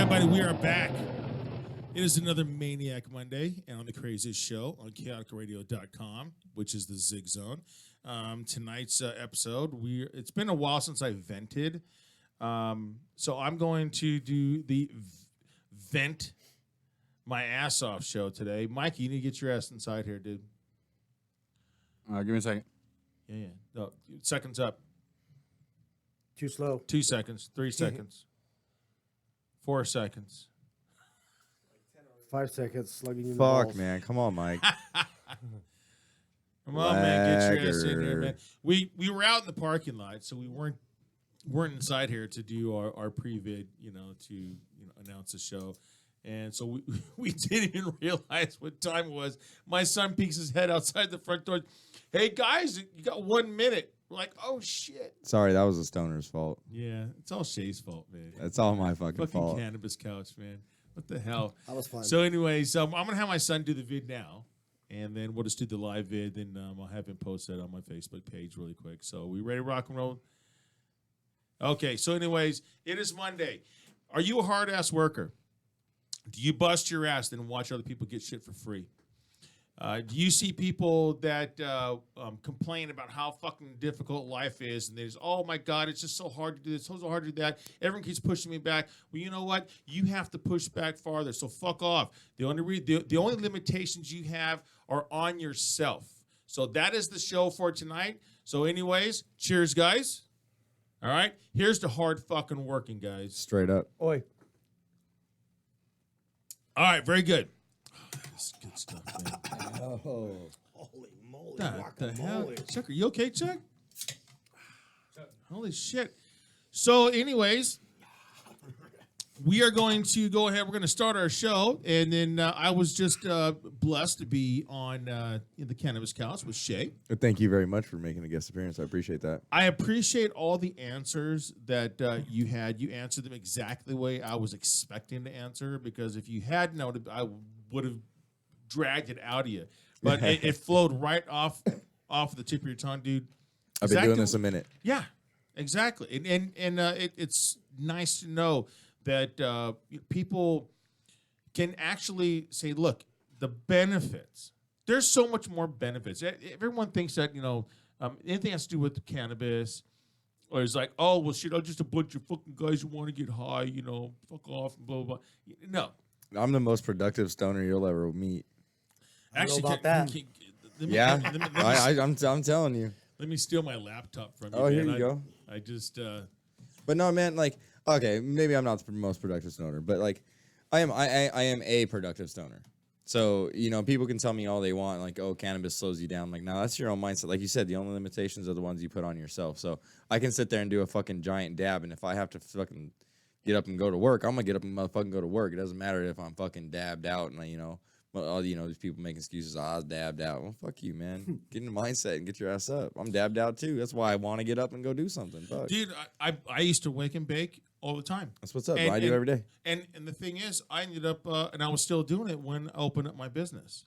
everybody, we are back. It is another Maniac Monday and on the craziest show on KaoticRadio.com, which is the Zig Zone. Tonight's episode, it's been a while since I vented, so I'm going to do the vent my ass off show today. Mikey, you need to get your ass inside here, dude. Give me a second. Yeah. No, seconds up. Too slow. 2 seconds. 3 seconds. 4 seconds. 5 seconds. Slugging you. Fuck, man. Come on, Mike. Come on, man. Get your ass in here, man. We were out in the parking lot, so we weren't inside here to do our pre-vid, to announce the show. And so we didn't even realize what time it was. My son peeks his head outside the front door. Hey, guys, you got 1 minute. We're like, oh, shit. Sorry, that was the stoner's fault. Yeah, it's all Shay's fault, man. That's all my fucking fault. Cannabis couch, man. What the hell? That was fun. So anyways, I'm going to have my son do the vid now. And then we'll just do the live vid. Then I'll have him post that on my Facebook page really quick. So we ready to rock and roll? Okay, so anyways, it is Monday. Are you a hard-ass worker? Do you bust your ass and watch other people get shit for free? Do you see people that complain about how fucking difficult life is, and there's, oh my God, it's just so hard to do this, so hard to do that. Everyone keeps pushing me back. Well, you know what? You have to push back farther. So fuck off. The only limitations you have are on yourself. So that is the show for tonight. So anyways, cheers, guys. All right, here's the hard fucking working, guys. Straight up. Oi. All right, very good. Oh, that is good stuff, man. Oh. Holy moly. What the hell? Chuck, are you okay, Chuck? Holy shit. So, anyways, we are going to go ahead. We're going to start our show. And then I was just blessed to be on the Cannabis Couch with Shay. Thank you very much for making a guest appearance. I appreciate that. I appreciate all the answers that you had. You answered them exactly the way I was expecting to answer, because if you had noted, I would have dragged it out of you. But it flowed right off the tip of your tongue, dude. I've been doing this a minute. Yeah, exactly. And it's nice to know that people can actually say, look, the benefits. There's so much more benefits. Everyone thinks that, anything has to do with cannabis, or it's like, oh, well, shit, I'm just a bunch of fucking guys who want to get high, fuck off, and blah, blah, blah. No. I'm the most productive stoner you'll ever meet. Actually, about that. Yeah, I'm telling you. Let me steal my laptop from you. Oh, man. here you go. I just... But no, man, like, okay, maybe I'm not the most productive stoner, but like, I am a productive stoner. So, people can tell me all they want, like, oh, cannabis slows you down. Like, no, that's your own mindset. Like you said, the only limitations are the ones you put on yourself. So I can sit there and do a fucking giant dab, and if I have to fucking get up and go to work, I'm gonna get up and motherfucking go to work. It doesn't matter if I'm fucking dabbed out and, all these people make excuses. I was dabbed out. Well, fuck you, man. Get in the mindset and get your ass up. I'm dabbed out too. That's why I want to get up and go do something. Fuck. Dude, I used to wake and bake all the time. That's what's up. I do every day. And the thing is, I ended up, and I was still doing it when I opened up my business.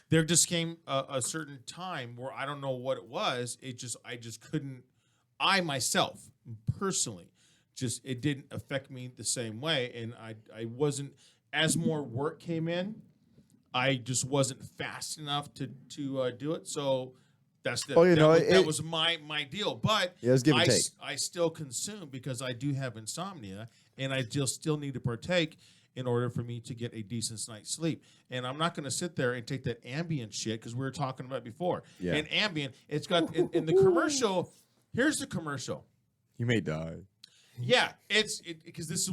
There just came a certain time where I don't know what it was. I just couldn't. I myself, personally, it didn't affect me the same way, and I wasn't. As more work came in, I just wasn't fast enough to do it. So that's that was my deal. But yeah, give and take. I still consume because I do have insomnia, and I just still need to partake in order for me to get a decent night's sleep. And I'm not going to sit there and take that Ambien shit, because we were talking about it before. Yeah. And Ambien, it's got in the commercial. Here's the commercial. You may die. Yeah, because this is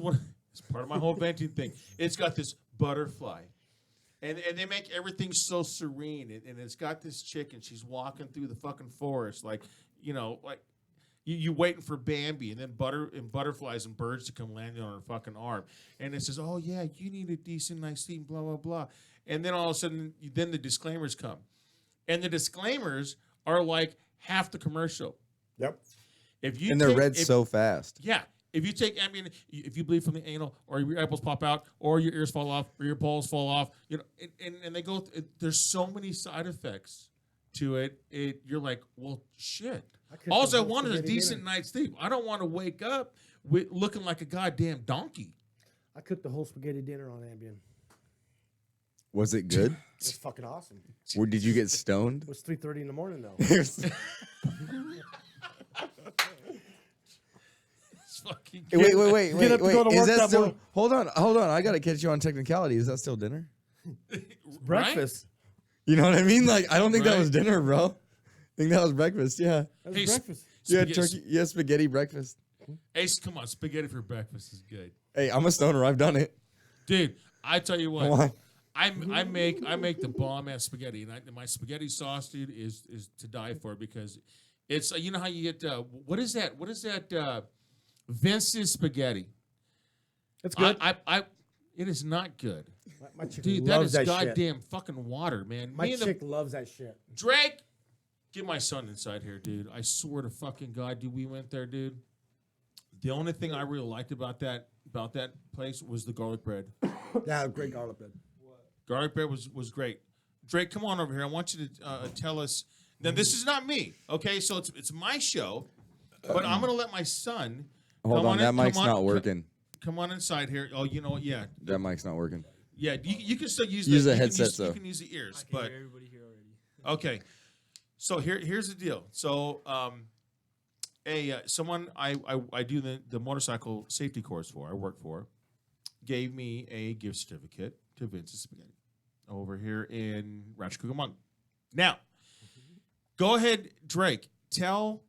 it's part of my whole venting thing. It's got this butterfly. And they make everything so serene, and it's got this chick, and she's walking through the fucking forest, like you waiting for Bambi, and then butterflies and birds to come landing on her fucking arm, and it says, oh yeah, you need a decent night's sleep, blah blah blah, and then all of a sudden, then the disclaimers come, and the disclaimers are like half the commercial. Yep. They're read so fast. Yeah. If you take Ambien, if you bleed from the anal, or your eyeballs pop out, or your ears fall off, or your balls fall off, and they go. There's so many side effects to it. You're like, well, shit. All I want is a decent night's sleep. I don't want to wake up looking like a goddamn donkey. I cooked the whole spaghetti dinner on Ambien. Was it good? It's fucking awesome. Or did you get stoned? It was 3:30 in the morning though. It's fucking Wait. Get up to go to Is work that that still? morning. Hold on. I gotta catch you on technicality. Is that still dinner? Breakfast. You know what I mean? Like, I don't think that Right. was dinner, bro. I think that was breakfast. Yeah. That was Hey, breakfast. You had Spaghetti- turkey. You had spaghetti breakfast. Ace, come on, spaghetti for breakfast is good, Hey, I'm a stoner. I've done it. dude. I tell you Come what, on. I make the bomb ass spaghetti, and my spaghetti sauce, dude, is to die for because it's you know how you get what is that Vince's spaghetti? It's good. It is not good, my chick dude. That loves is that goddamn fucking water, man. My Me and the- chick loves that shit. Drake, get my son inside here, dude. I swear to fucking God, dude, we went there, dude. The only thing I really liked about that place was the garlic bread. Yeah, great garlic bread. Garlic bread was great. Drake, come on over here. I want you to tell us. Now, this is not me, okay? So it's my show, but I'm gonna let my son. Hold come on. That in- mic's come on- not working. Come on inside here. Oh, you know what? Yeah, That mic's not working. yeah. You can still use Use the the you can headset, use- though. You can use the ears, but Everybody here already. okay. So here's the deal. So someone I do the motorcycle safety course for. I work for, gave me a gift certificate to Vince's Spaghetti over here in Rancho Cucamonga. Now, go ahead, Drake. Tell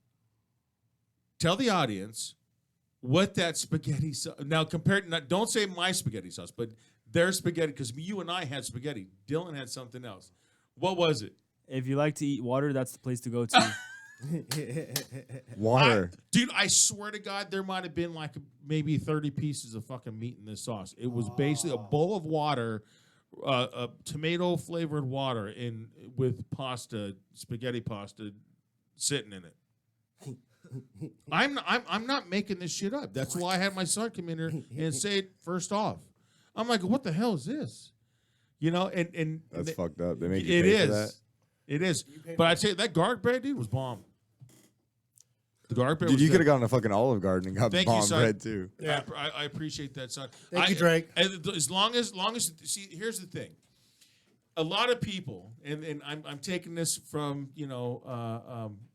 the audience what that spaghetti sauce. Now, don't say my spaghetti sauce, but their spaghetti, because you and I had spaghetti. Dylan had something else. What was it? If you like to eat water, that's the place to go to. Water. Dude, I swear to God, there might have been like maybe 30 pieces of fucking meat in this sauce. It was basically a bowl of water, tomato flavored water with pasta, spaghetti pasta, sitting in it. I'm not making this shit up. That's why I had my son come in here and say it first off. I'm like, what the hell is this? You know, and That's fucked up. They make you it pay for is. that. It is. But I'd say that garlic bread, dude, was bomb. The garlic bread Dude, was you good. could have gone to fucking Olive Garden and got Thank you, bomb son. bread too. Yeah. I appreciate that, son. Thank you, Drake. As long as see, here's the thing. A lot of people, and I'm taking this from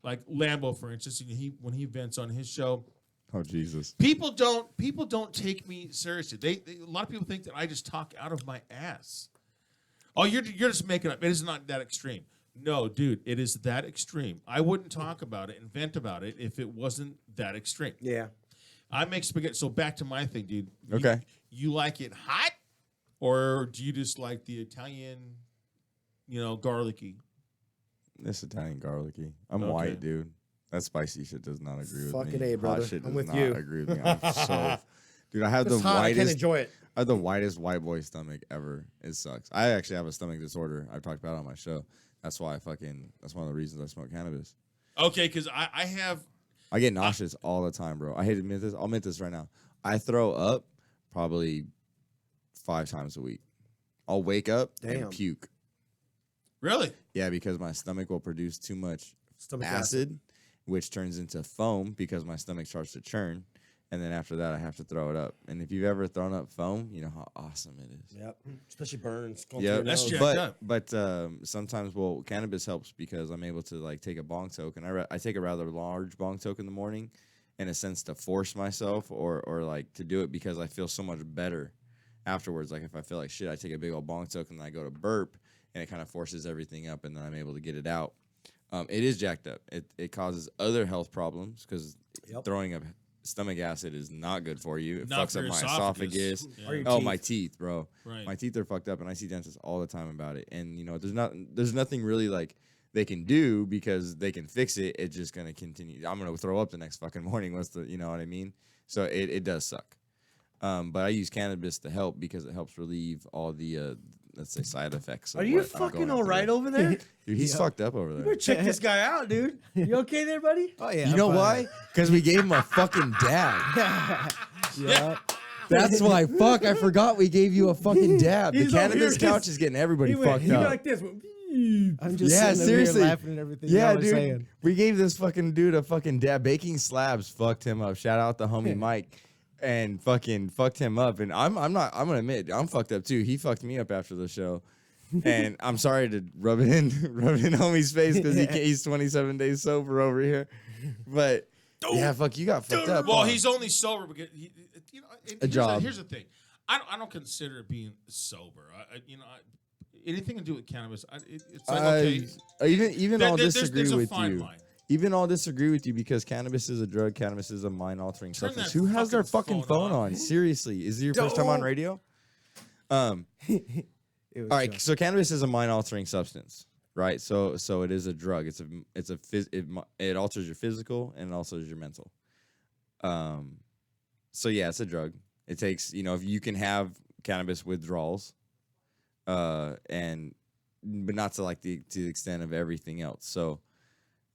like Lambo, for instance, and when he vents on his show. Oh Jesus. People don't take me seriously. A lot of people think that I just talk out of my ass. Oh, you're just making up. It is not that extreme. No, dude, it is that extreme. I wouldn't talk about it and vent about it if it wasn't that extreme. Yeah. I make spaghetti. So back to my thing, dude. Okay. You like it hot, or do you just like the Italian, garlicky? This Italian garlicky. I'm Okay. white, dude. That spicy shit does not agree with Fucking me. A, brother. Hot shit I'm does with not you. agree with me. I'm so, dude. I have the It's hot. I can't whitest. enjoy it. I have the whitest white boy stomach ever. It sucks. I actually have a stomach disorder. I've talked about it on my show. That's why that's one of the reasons I smoke cannabis. Okay, because I have. I get nauseous all the time, bro. I hate to admit this. I'll admit this right now. I throw up probably 5 times a week. I'll wake up Damn. and puke. Really? Yeah, because my stomach will produce too much Stomach acid, which turns into foam because my stomach starts to churn. And then after that, I have to throw it up. And if you've ever thrown up foam, you know how awesome it is. Yep. Especially burns. Going Yeah, through your That's nose. jacked up. but sometimes, cannabis helps because I'm able to like take a bong toke, and I take a rather large bong toke in the morning, in a sense to force myself or like to do it because I feel so much better afterwards. Like if I feel like shit, I take a big old bong toke and then I go to burp, and it kind of forces everything up, and then I'm able to get it out. It is jacked up. It causes other health problems because throwing up stomach acid is not good for you. It Not fucks for up your my esophagus. esophagus. Yeah. Or your Oh, teeth. my teeth, bro. Right. My teeth are fucked up, and I see dentists all the time about it. And there's nothing really like they can do because they can fix it. It's just gonna continue. I'm gonna throw up the next fucking morning. You know what I mean? So it does suck. But I use cannabis to help because it helps relieve all the let's say side effects. Of Are you what I'm fucking going all right through. over there? Dude, he's fucked up over You better there. check this guy out, dude. You okay there, buddy? Oh yeah. You know why? Because we gave him a fucking dab. Yeah. That's why. Fuck, I forgot we gave you a fucking dab. The He's over cannabis here, couch is getting everybody He went fucked he up. like this. I'm just Yeah, sitting over seriously. here laughing and everything. Yeah, y'all are dude. saying. We gave this fucking dude a fucking dab. Baking slabs fucked him up. Shout out the homie Mike. and fucking fucked him up. And I'm gonna admit, I'm fucked up too. He fucked me up after the show. And I'm sorry to rub it in homie's face because he's 27 days sober over here. But yeah, fuck, you got fucked up. Well, he's only sober because job. Here's the thing, I don't consider it being sober. Anything to do with cannabis, it's like okay. Even I'll disagree there's a with fine you. line. Even I'll disagree with you because cannabis is a drug. Cannabis is a mind-altering Turn substance. that Who has their fucking fucking phone phone on? on. Seriously, is it your first time on radio? It was All right, just- so cannabis is a mind-altering substance, right? So it is a drug. It alters your physical and it also is your mental. So yeah, it's a drug. It takes, if you can have cannabis withdrawals, but not to to the extent of everything else. So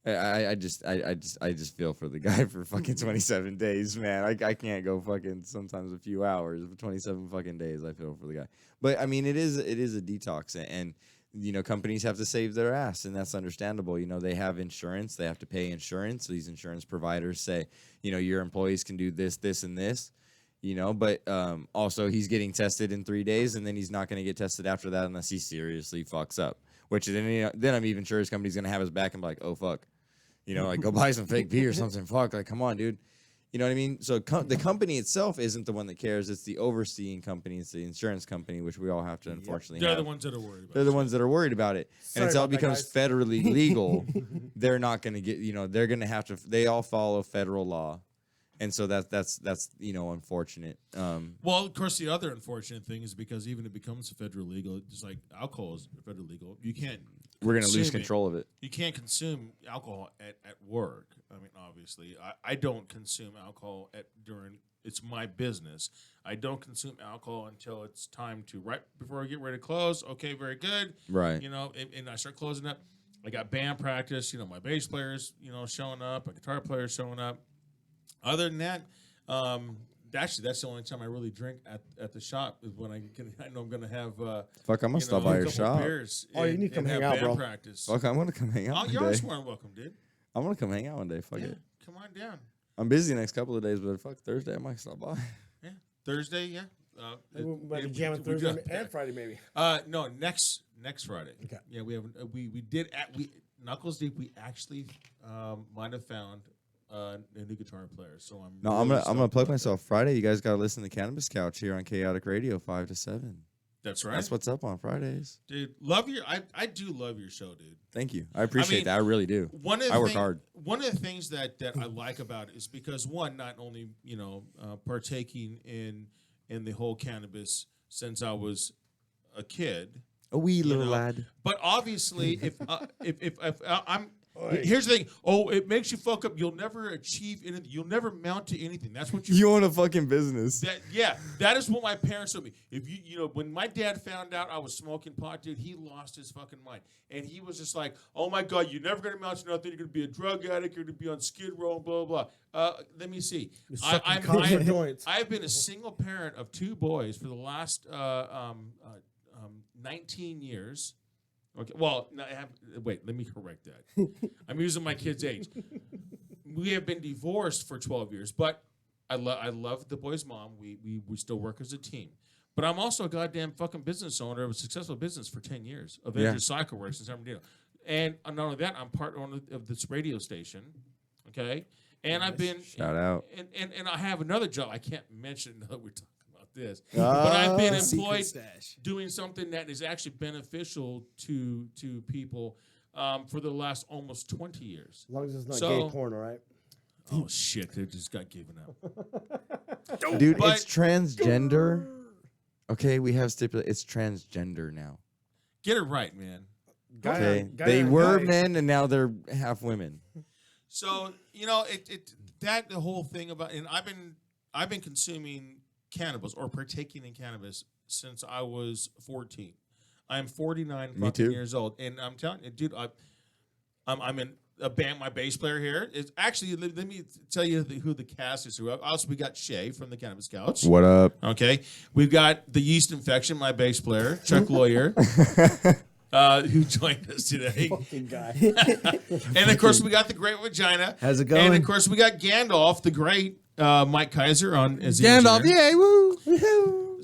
I just feel for the guy for fucking 27 days, man. I can't go fucking sometimes a few hours, but 27 fucking days. I feel for the guy. But I mean, it is a detox, and companies have to save their ass, and that's understandable. They have insurance, they have to pay insurance. So these insurance providers say, your employees can do this, this, and this. But also he's getting tested in 3 days, and then he's not going to get tested after that unless he seriously fucks up. Which then I'm even sure his company's going to have his back and be like, oh fuck. Go buy some fake pee or something. Fuck, come on, dude. You know what I mean? So the company itself isn't the one that cares. It's the overseeing company. It's the insurance company, which we all have to unfortunately They're have. the ones that are worried about They're the ones that are worried about it. Sorry And until it about that, becomes guys. federally legal, they're not going to get, they're going to have to, they all follow federal law. And so that's unfortunate. Well, of course, the other unfortunate thing is because even if it becomes federal legal, just like alcohol is federal legal, you can't. We're going to lose consume it. control of it. You can't consume alcohol at work. I mean, obviously, I don't consume alcohol during. It's my business. I don't consume alcohol until it's time to right before I get ready to close. Okay, very good. Right. And I start closing up. I got band practice. My bass players, showing up. My guitar players showing up. Other than that, actually, that's the only time I really drink at the shop is when I know I'm going to have. Fuck, I'm going to stop by a your couple shop. beers Oh, you need to come and hang have out, band bro. Practice. Fuck, I'm going to come hang out You're one always day. more than welcome, dude. I'm going to come hang out one day. Fuck Yeah, it. come on down. I'm busy the next couple of days, but fuck, Thursday I might stop by. Yeah, Thursday. Yeah. We'll be jamming we Thursday got- and Friday, maybe. No, next Friday. Okay. Yeah, we have we did Knuckles Deep. We actually might have found a new guitar player. So No, really I'm gonna stoked plug about myself. Friday, you guys gotta listen to Cannabis Couch here on Chaotic Radio 5 to 7. that. That's right. That's what's up on Fridays. Dude, I do love your show, dude. Thank you. I appreciate mean, that. I really do. I work hard. One of the things that I like about it is because one, not only partaking in the whole cannabis since I was a kid, A wee little know, lad. but obviously if I'm here's the thing. Oh, it makes you fuck up. You'll never achieve anything. You'll never mount to anything. That's what You own a fucking business. that is what my parents told me. If when my dad found out I was smoking pot, dude, he lost his fucking mind. And he was just like, oh my God, you're never gonna amount to nothing. You're gonna be a drug addict, you're gonna be on Skid Row, blah blah blah. Let me see. sucking joints. I've been a single parent of 2 boys for the last 19 years. Okay. Well, no, wait. Let me correct that. I'm using my kid's age. We have been divorced for 12 years, but I love the boy's mom. We still work as a team. But I'm also a goddamn fucking business owner of a successful business for 10 years of Andrew Cycle Works in San Bernardino. And not only that, I'm part owner of this radio station. Okay, and I've been Shout out. and I have another job. I can't mention that we're talking about this, but I've been employed doing something that is actually beneficial to people for the last almost 20 years. As long as it's not So- gay porn, all right? Oh shit! They just got given up. Dude, But- it's transgender. Okay, we have stipulated. It's transgender now. Get it right, man. Okay, Guy they on were guy. men and now they're half women. So the whole thing about, and I've been consuming cannabis or partaking in cannabis since I was 14. I'm 49 Me fucking too. years old, and I'm telling you, dude, I'm in a band. My bass player here is actually. Let me tell you who the cast is. Also, we got Shay from the Cannabis Couch. What up? Okay, we've got the yeast infection. My bass player, Chuck Lawyer. Who joined us today. Fucking guy. And of course, we got the Great Vagina. How's it And going? of course, we got Gandolph, the Great. Mike Kaiser on as the Gandalph, engineer. yay, woo!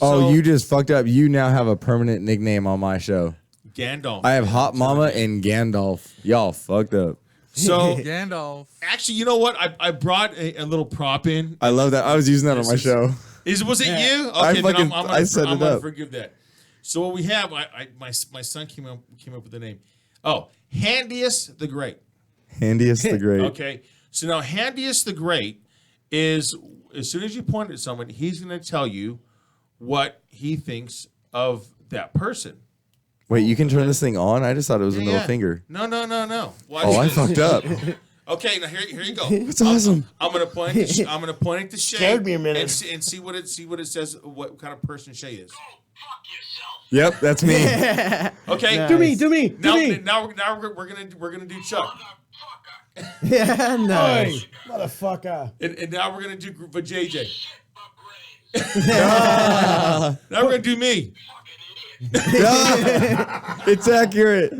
Oh, So- you just fucked up. You now have a permanent nickname on my show. Gandalph. I have Hot Mama and Gandalf. Y'all fucked up. So Gandalf. actually, you know what? I brought a little prop in. I love that. I was using that on my show. Was it you? I Okay, then fucking- I'm I set I'm it gonna up. forgive that. So what we have, my son came up with the name. Oh, Handiest the Great. Handiest the Great. Okay, so now Handiest the Great is as soon as you point at someone, he's going to tell you what he thinks of that person. Wait, you can turn this thing on? I just thought it was a middle Yeah. finger. No. Watch Oh, I this. fucked up. Okay, now here you go. It's awesome. I'm gonna point. I'm gonna point it to Shay. Scared me a minute. and see what it says. What kind of person Shay is. Yep, that's me. Okay. Nice. Do me, do me, do Now me. we're gonna do Chuck, Yeah, nice. Hey, motherfucker. and now we're gonna do for JJ. Now we're gonna do me. It's accurate.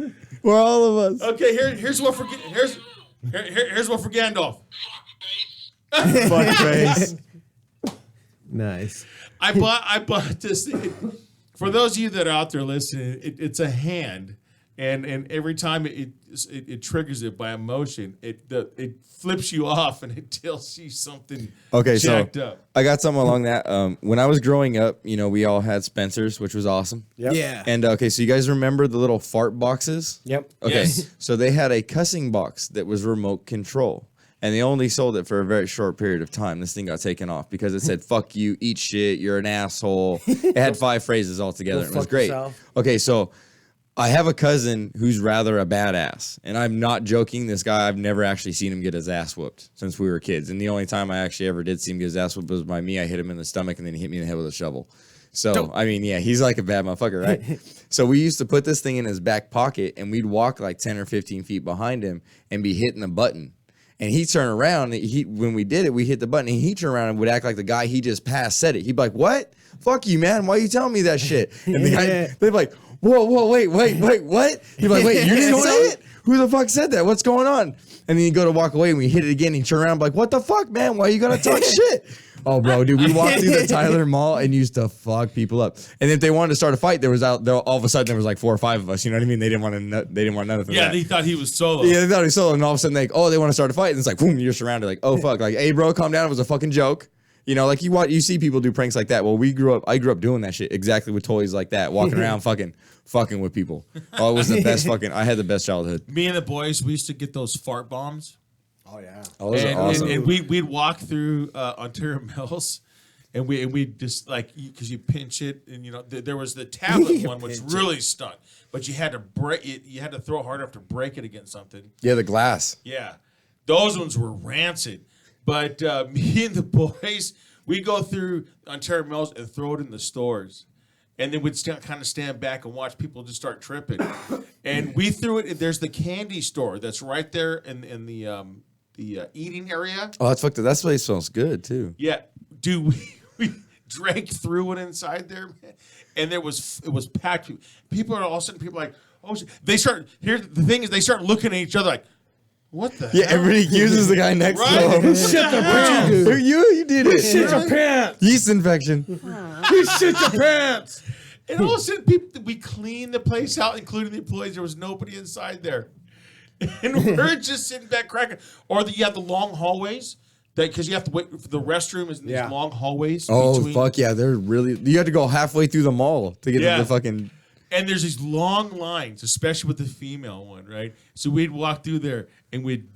For all of us. Okay. Here's what for here's what for Gandalf. Fuck face. Nice. I bought this thing. For those of you that are out there listening, it's a hand, and every time it triggers it by emotion, it flips you off and it tells you something Okay, so jacked up. I got something along that. When I was growing up, we all had Spencers, which was awesome. Yep. Yeah. And okay, so you guys remember the little fart boxes? Yep. Okay, Yes. so they had a cussing box that was remote control. And they only sold it for a very short period of time. This thing got taken off because it said, fuck you, eat shit, you're an asshole. It had 5 phrases all together. Go It was fuck great. yourself. Okay, so I have a cousin who's rather a badass. And I'm not joking. This guy, I've never actually seen him get his ass whooped since we were kids. And the only time I actually ever did see him get his ass whooped was by me. I hit him in the stomach and then he hit me in the head with a shovel. So, I mean, yeah, he's like a bad motherfucker, right? So we used to put this thing in his back pocket and we'd walk like 10 or 15 feet behind him and be hitting a button. And he'd turn around, when we did it, we hit the button, and he'd turn around and would act like the guy he just passed said it. He'd be like, what? Fuck you, man. Why are you telling me that shit? And the guy, they'd be like, whoa, wait, what? He'd be like, wait, you didn't say it? Who the fuck said that? What's going on? And then he'd go to walk away, and we hit it again, and he'd turn around and be like, what the fuck, man? Why you gotta talk shit? Oh, bro, dude, we walked through the Tyler Mall and used to fuck people up. And if they wanted to start a fight, all of a sudden there was like 4 or 5 of us. You know what I mean? They didn't want none of Yeah, that. they thought he was solo. Yeah, they thought he was solo, and all of a sudden they want to start a fight, and it's like, boom, you're surrounded. Like, oh fuck, like, hey bro, calm down. It was a fucking joke. Like you see people do pranks like that. Well, I grew up doing that shit exactly with toys like that, walking around fucking with people. Oh, it was the best I had the best childhood. Me and the boys, we used to get those fart bombs, Oh, yeah. Oh, those are awesome. and we'd walk through Ontario Mills. And we just like because you pinch it, and there was the tablet one which really stunk, but you had to break it. You had to throw hard enough to break it against something. Yeah, the glass. Yeah, those ones were rancid. But me and the boys, we go through Ontario Mills and throw it in the stores, and then we'd kind of stand back and watch people just start tripping. And we threw it. There's the candy store that's right there in the eating area. Oh, that's fucked up. That place smells good too. Yeah, dude, we drank through it inside there, man, and it was packed. People are all of a sudden like, oh, shit. They start. Here's the thing is, they start looking at each other like, what the? Yeah, hell? everybody accuses the guy next Right? to him. Shit their pants. You did it. Shit your pants. Yeast infection. You shit your pants. And all of a sudden, we cleaned the place out, including the employees. There was nobody inside there, and we're just sitting back cracking. Or you have the long hallways. Because you have to wait for the restroom is in these long hallways. Oh between. fuck yeah, they're really. You have to go halfway through the mall to get to the fucking. And there's these long lines, especially with the female one, right? So we'd walk through there and we'd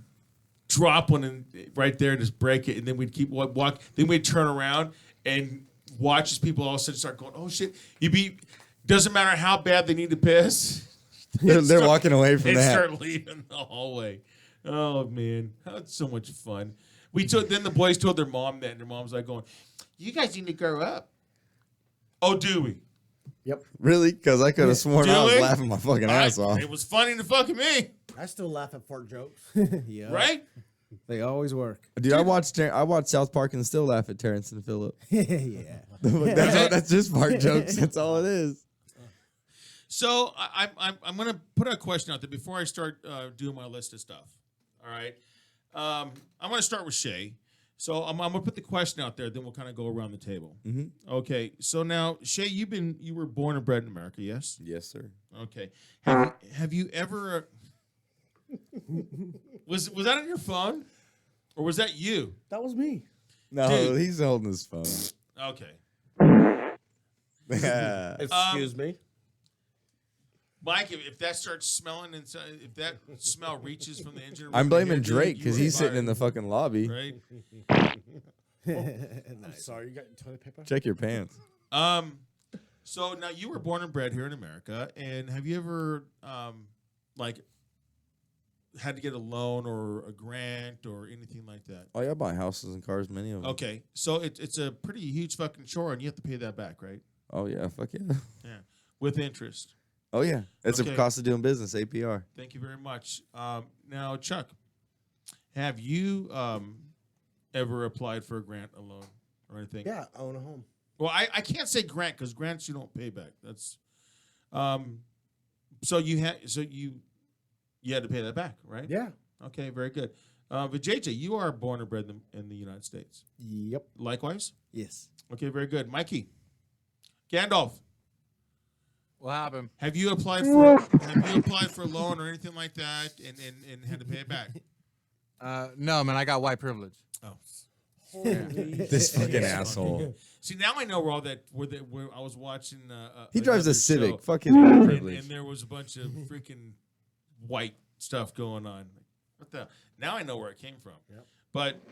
drop one right there and just break it, and then we'd keep walk. Then we'd turn around and watch as people all of a sudden start going, "Oh shit!" Doesn't matter how bad they need to piss. They're walking away from They that. start leaving the hallway. Oh man, that's so much fun. Then the boys told their mom that, and their mom's like going, "You guys need to grow up." Oh, do we? Yep. Really? Because I could have sworn I was Really? laughing my fucking ass off. It was funny to fucking me, I still laugh at fart jokes. Yeah. right? They always work. Dude, I watched South Park and still laugh at Terrence and Phillip. Yeah. That's just fart jokes. That's all it is. So I'm gonna put a question out there before I start doing my list of stuff. All right, I'm gonna start with Shay. So I'm gonna put the question out there, then we'll kind of go around the table. Mm-hmm. Okay. So now, Shay, you were born and bred in America, yes? Yes, sir. Okay. Have you ever was that on your phone, or was that you? That was me. No, Dude. he's holding his phone. Okay. Excuse me. Mike, if that starts smelling inside, if that smell reaches from the engine room, I'm to blaming here, dude, Drake you because are he's sitting fired, in the fucking lobby. right. I'm sorry. You got toilet paper? Check your pants. So now you were born and bred here in America, and have you ever like had to get a loan or a grant or anything like that? Oh yeah, I buy houses and cars, many of them. Okay, so it's a pretty huge fucking chore, and you have to pay that back, right? Oh yeah, fuck yeah. Yeah, with interest. Oh yeah, it's Okay. a cost of doing business. APR. Thank you very much. Now, Chuck, have you ever applied for a grant, a loan, or anything? Yeah, I own a home. Well, I can't say grant because grants you don't pay back. That's so you had you had to pay that back, right? Yeah. Okay, very good. But JJ, you are born and bred in the United States. Yep. Likewise. Yes. Okay, very good. Mikey, Gandolph, What happened? have you applied for a loan or anything like that and had to pay it back? No, man, I got white privilege. Oh. This fucking asshole. See, now I know where all that where I was watching. He drives another a Civic. show, Fuck his and privilege. there was a bunch of freaking white stuff going on. What the? Now I know where it came from. Yep. But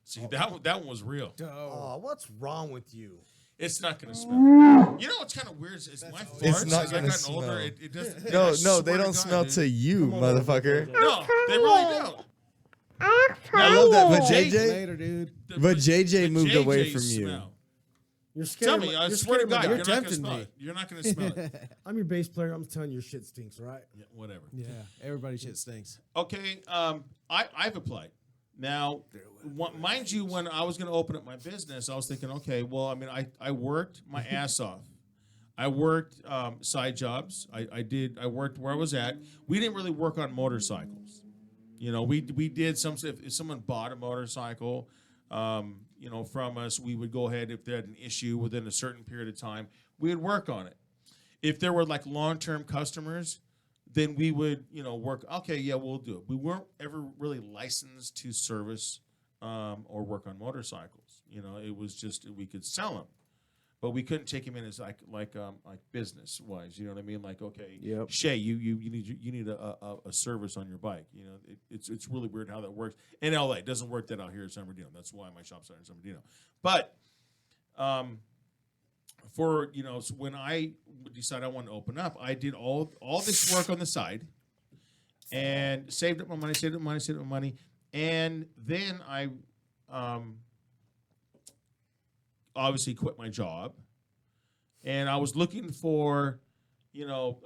see, that one was real. Oh, what's wrong with you? It's not gonna smell. You know what's kind of weird is my farts. It's not as I've gonna gotten older, smell. it doesn't. No, I no, swear they to don't God, smell dude. to you, Come on over, motherfucker. JJ. No, they really don't. I love that, but Jake- JJ, Later, dude. but JJ moved away from you. smell. You're scared. Tell me, I you're swear to scared of my God, guy. you're not gonna tempting smell me. it. You're not gonna smell it. I'm your bass player. I'm telling you, your shit stinks, all right? Yeah, whatever. Yeah. Everybody shit stinks. Okay, I've applied. Now, mind you, when I was going to open up my business, I was thinking, okay, well, I mean, I worked my ass off. I worked side jobs. I worked where I was at. We didn't really work on motorcycles. You know, we did some. If someone bought a motorcycle, you know, from us, we would go ahead if they had an issue within a certain period of time. We would work on it. If there were like long-term customers, then we would, you know, work. Okay, yeah, we'll do it. We weren't ever really licensed to service or work on motorcycles. You know, it was just we could sell them, but we couldn't take them in as like business wise. You know what I mean? Like, okay, Yep. Shay, you need a service on your bike. You know, it's really weird how that works in LA. It doesn't work that out here in San Bernardino. That's why my shop's out in San Bernardino. But for, you know, so when I decided I wanted to open up, I did all this work on the side and saved up my money, and then I obviously quit my job, and I was looking for, you know,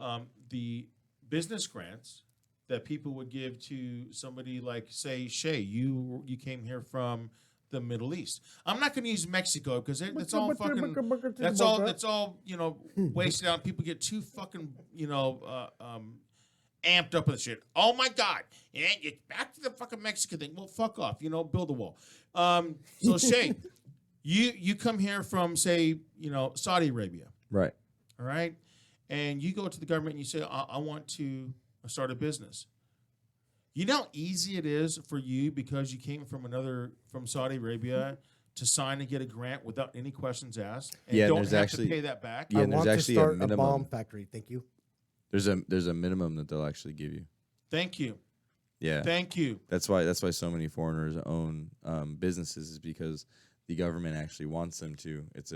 the business grants that people would give to somebody like, say, Shay, you came here from the Middle East. I'm not going to use Mexico because that's all fucking. That's all. You know, wasted out. People get too fucking. You know, amped up with shit. Oh my God! And get back to the fucking Mexican thing. Well, fuck off. You know, build a wall. So Shay, you come here from, say, you know, Saudi Arabia. Right. All right, and you go to the government and you say, I want to start a business. You know how easy it is for you because you came from Saudi Arabia to sign and get a grant without any questions asked, and Yeah, don't there's have actually- to pay that back. Yeah, I and there's want to actually a start a minimum. bomb factory. Thank you. There's a minimum that they'll actually give you. Thank you, Yeah. thank you. That's why so many foreigners own businesses, is because the government actually wants them to. It's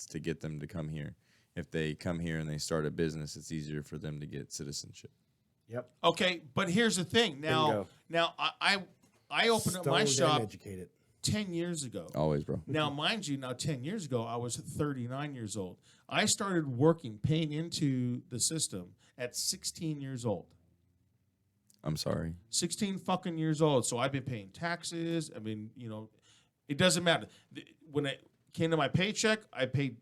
to get them to come here. If they come here and they start a business, it's easier for them to get citizenship. Yep. Okay, but here's the thing. Now I opened up my Stoned and shop educated. 10 years ago. Always, bro. Now, mind you, 10 years ago, I was 39 years old. I started working, paying into the system at 16 years old. I'm sorry. 16 fucking years old. So I've been paying taxes. I mean, you know, it doesn't matter. When it came to my paycheck, I paid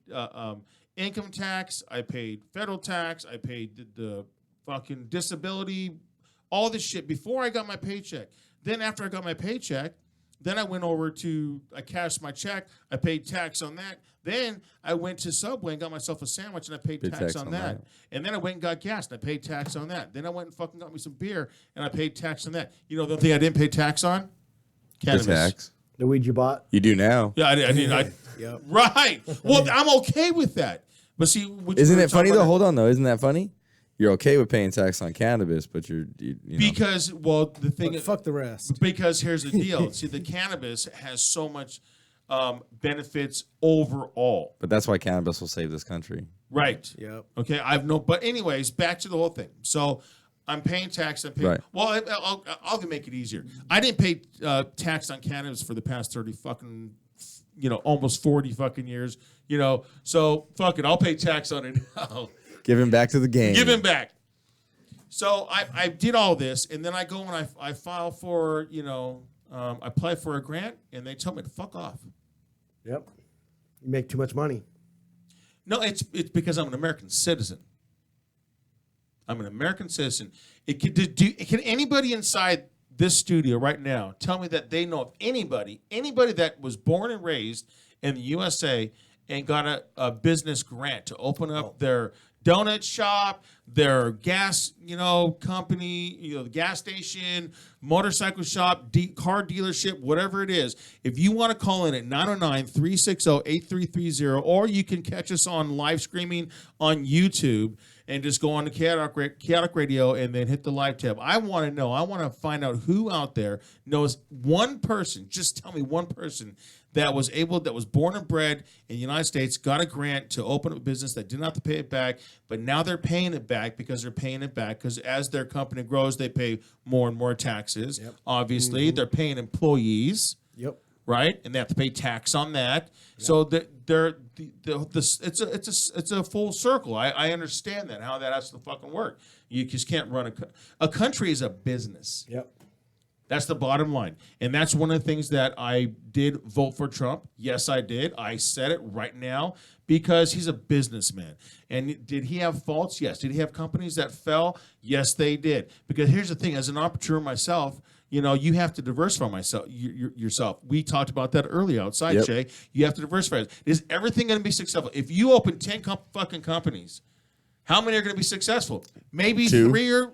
income tax. I paid federal tax. I paid the fucking disability, all this shit before I got my paycheck. Then after I got my paycheck, Then I went over I cashed my check. I paid tax on that. Then I went to Subway and got myself a sandwich and I paid tax on that. And then I went and got gas and I paid tax on that. Then I went and fucking got me some beer and I paid tax on that. You know the thing I didn't pay tax on? Cannabis. The tax. The weed you bought. You do now. Yeah, I did. Yep. Right. Well, I'm okay with that. But see, Isn't it funny though? Hold on though. Isn't that funny? You're okay with paying tax on cannabis, but you know. Because the thing But is, fuck the rest. because here's the deal. See, the cannabis has so much benefits overall. But that's why cannabis will save this country. Right. Yep. Okay. But anyways, back to the whole thing. So I'm paying tax. I'm paying. Right. Well, I'll make it easier. I didn't pay tax on cannabis for the past 30 fucking, almost 40 fucking years. So fuck it. I'll pay tax on it now. Give him back to the game. Give him back. So I did all this, and then I go and I file for, I apply for a grant, and they tell me to fuck off. Yep. You make too much money. No, it's because I'm an American citizen. I'm an American citizen. Can anybody inside this studio right now tell me that they know of anybody that was born and raised in the USA and got a business grant to open up their donut shop, their gas, company, the gas station, motorcycle shop, car dealership, whatever it is. If you want to call in at 909-360-8330, or you can catch us on live streaming on YouTube and just go on to Chaotic Radio and then hit the live tab. I want to know. I want to find out who out there knows one person. Just tell me one person that was born and bred in the United States, got a grant to open up a business that didn't have to pay it back, but now they're paying it back because as their company grows, they pay more and more taxes. Yep. Obviously, they're paying employees. Yep. Right, and they have to pay tax on that. Yep. So it's a full circle. I understand that, how that has to fucking work. You just can't run a country is a business. Yep. That's the bottom line. And that's one of the things that I did vote for Trump. Yes, I did. I said it right now because he's a businessman. And did he have faults? Yes. Did he have companies that fell? Yes, they did. Because here's the thing. As an entrepreneur myself, you have to diversify yourself. We talked about that earlier outside, Yep. Jay. You have to diversify. Is everything going to be successful? If you open 10 fucking companies, how many are going to be successful? Maybe 2 or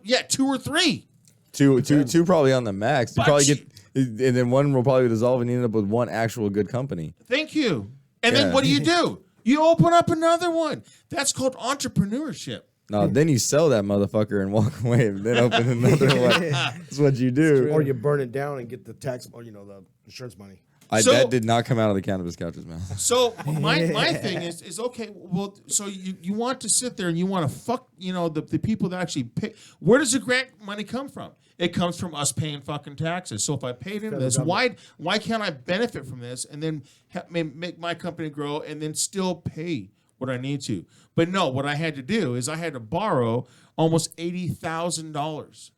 3. Two probably on the max. You But probably get, and then one will probably dissolve and you end up with one actual good company. Thank you. And then Yeah. what do? You open up another one. That's called entrepreneurship. No, then you sell that motherfucker and walk away, and then open another one. That's what you do. Or you burn it down and get the tax, or the insurance money. That did not come out of the cannabis couch's mouth. So my thing is okay. Well, so you want to sit there and you want to fuck the people that actually pay. Where does the grant money come from? It comes from us paying fucking taxes. So if I paid into this, why can't I benefit from this and then make my company grow and then still pay what I need to? But no, what I had to do is I had to borrow almost $80,000,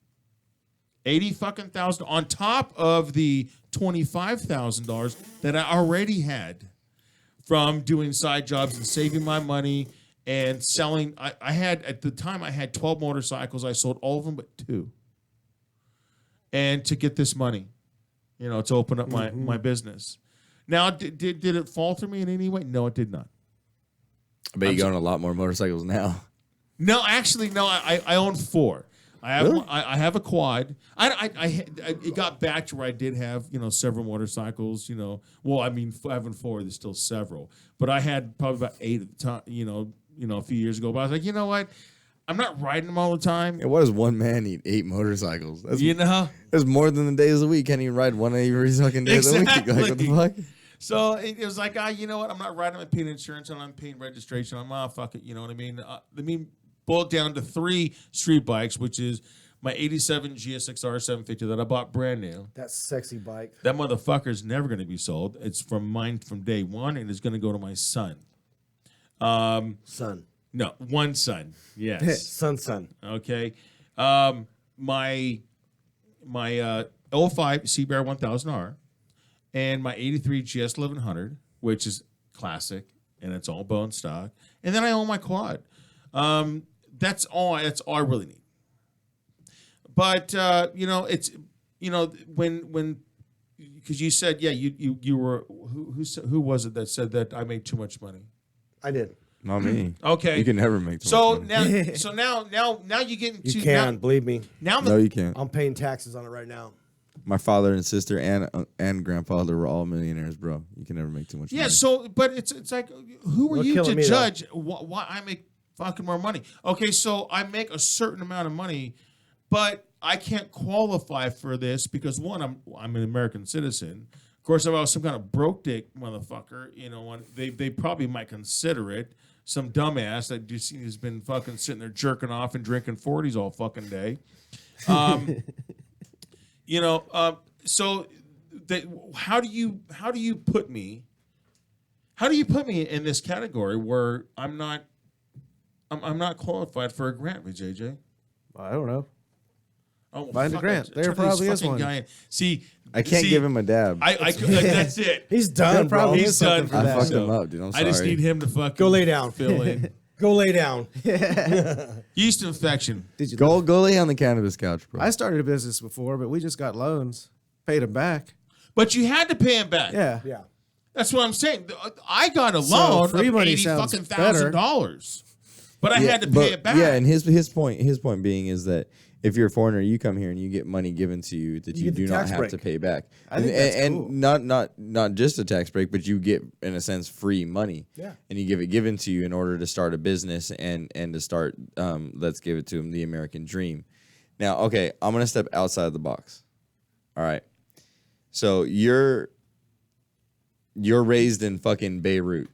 $80,000 on top of the $25,000 that I already had from doing side jobs and saving my money and selling. I had at the time I had 12 motorcycles. I sold all of them but 2. And to get this money, to open up my business. Now, did it falter me in any way? No, it did not. I bet you own a lot more motorcycles now. No, actually, no. I own 4. I have Really? I have a quad. It got back to where I did have several motorcycles. Well, I mean, having 4, there's still several. But I had probably about 8 at the time. A few years ago. But I was like, you know what? I'm not riding them all the time. Yeah, what does one man need 8 motorcycles? That's That's more than the days of the week. Can't even ride one every fucking day of the week. Like, what the fuck? So it was like, you know what? I'm not riding. I'm paying insurance and I'm paying registration. Fuck it. You know what I mean? Boiled down to 3 street bikes, which is my 87 GSX-R 750 that I bought brand new. That sexy bike. That motherfucker's never going to be sold. It's from mine from day one, and it's going to go to my son. Son. No, one son. Yes. Son. Okay. My 05 CBR 1000R and my 83 GS 1100, which is classic, and it's all bone stock. And then I own my quad. That's all I really need. But it's when because you said you were who was it that said that I made too much money? I did. Not me. Okay, You can never make too so much money. now you get into You can, believe me. now No, you can't. I'm paying taxes on it right now. My father and sister and grandfather were all millionaires, bro. You can never make too much money. so but it's like who are What you to killing me, though? judge why I make fucking more money? Okay, so I make a certain amount of money, but I can't qualify for this because one, I'm an American citizen. Of course, if I was some kind of broke dick motherfucker, they probably might consider it. Some dumbass that just has been fucking sitting there jerking off and drinking 40s all fucking day. So how do you put me in this category where I'm not qualified for a grant, JJ? I don't know. Oh, Find a fuck, grant. There turn this probably is fucking one. guy in. See, I can't give him a dab. that's it. He's done, bro. probably He's is something done. for I that. fucked him up, dude. I'm I sorry. just need him to fucking Go lay down. fill in. Go lay down. Yeast infection. Did you Go lay on the cannabis couch, bro. I started a business before, but we just got loans, paid them back. But you had to pay him back. Yeah. Yeah. That's what I'm saying. I got a So loan free of money $80 sounds fucking better. $1,000, but I had to pay it back. Yeah, and his point being is that if you're a foreigner, you come here and you get money given to you that You you get the do not tax have break. to pay back. I think that's and cool. not just a tax break, but you get in a sense free money. Yeah. And you give it given to you in order to start a business and to start let's give it to him the American dream. Now, okay, I'm gonna step outside the box. All right. So you're raised in fucking Beirut,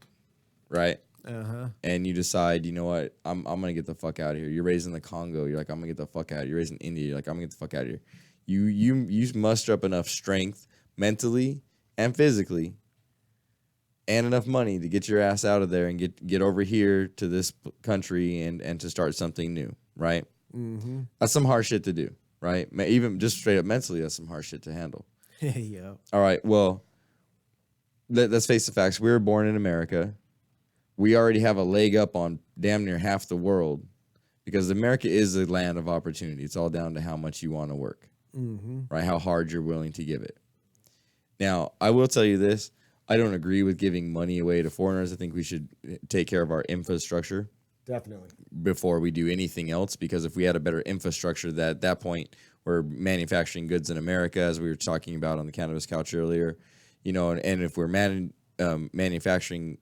right? Uh-huh. And you decide, you know what, I'm gonna get the fuck out of here. You're raised in the Congo. You're like, I'm gonna get the fuck out of here. You're raised in India. You're like, I'm gonna get the fuck out of here. You muster up enough strength mentally and physically and enough money to get your ass out of there and get over here to this country and to start something new, right? Mm-hmm. That's some hard shit to do, right? Even just straight up mentally, that's some hard shit to handle. Yeah. All right, well, let's face the facts. We were born in America. We already have a leg up on damn near half the world because America is a land of opportunity. It's all down to how much you want to work, right? How hard you're willing to give it. Now, I will tell you this. I don't agree with giving money away to foreigners. I think we should take care of our infrastructure Definitely. before we do anything else, because if we had a better infrastructure, that at that point we're manufacturing goods in America, as we were talking about on the cannabis couch earlier, and if we're manufacturing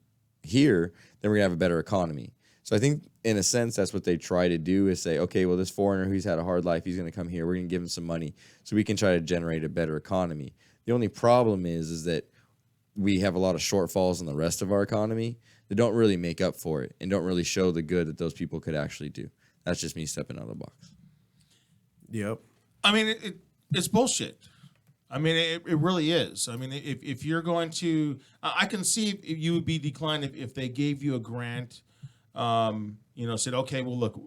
here, then we're gonna have a better economy. So I think in a sense that's what they try to do, is say, okay, well, this foreigner who's had a hard life, he's gonna come here, we're gonna give him some money so we can try to generate a better economy. The only problem is that we have a lot of shortfalls in the rest of our economy that don't really make up for it and don't really show the good that those people could actually do. That's just me stepping out of the box. Yep. I mean, it's bullshit. I mean, it really is. I mean, if you're going to, I can see if you would be declined if they gave you a grant, said, okay, well, look,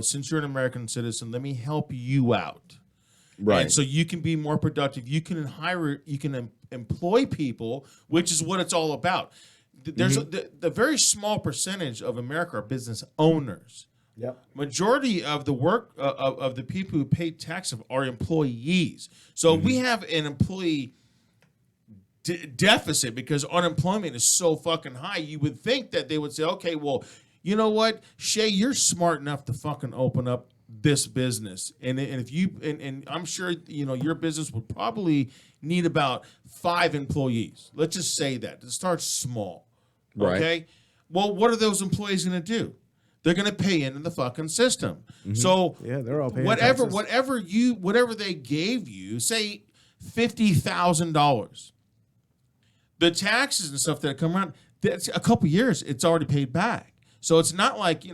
since you're an American citizen, let me help you out. Right. And so you can be more productive. You can employ people, which is what it's all about. There's the very small percentage of America are business owners. Yep. Majority of the work of the people who pay taxes are employees. So we have an employee deficit because unemployment is so fucking high. You would think that they would say, okay, well, you know what, Shay, you're smart enough to fucking open up this business, and if you and I'm sure your business would probably need about 5 employees. Let's just say that to start small. Right. Okay. Well, what are those employees going to do? They're going to pay into the fucking system. So Yeah, they're all paying whatever taxes. whatever they gave you, say $50,000, the taxes and stuff that come around, that's a couple years, it's already paid back. So it's not like,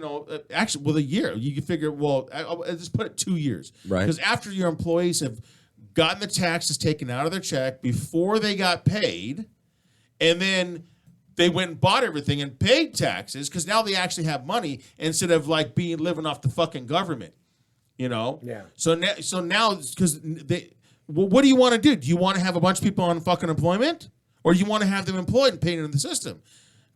actually, with a year, you can figure, well, I'll just put it 2 years. Right. Because after your employees have gotten the taxes taken out of their check before they got paid, and then they went and bought everything and paid taxes, because now they actually have money instead of like living off the fucking government, Yeah. So now, because what do you want to do? Do you want to have a bunch of people on fucking employment, or do you want to have them employed and paid into the system?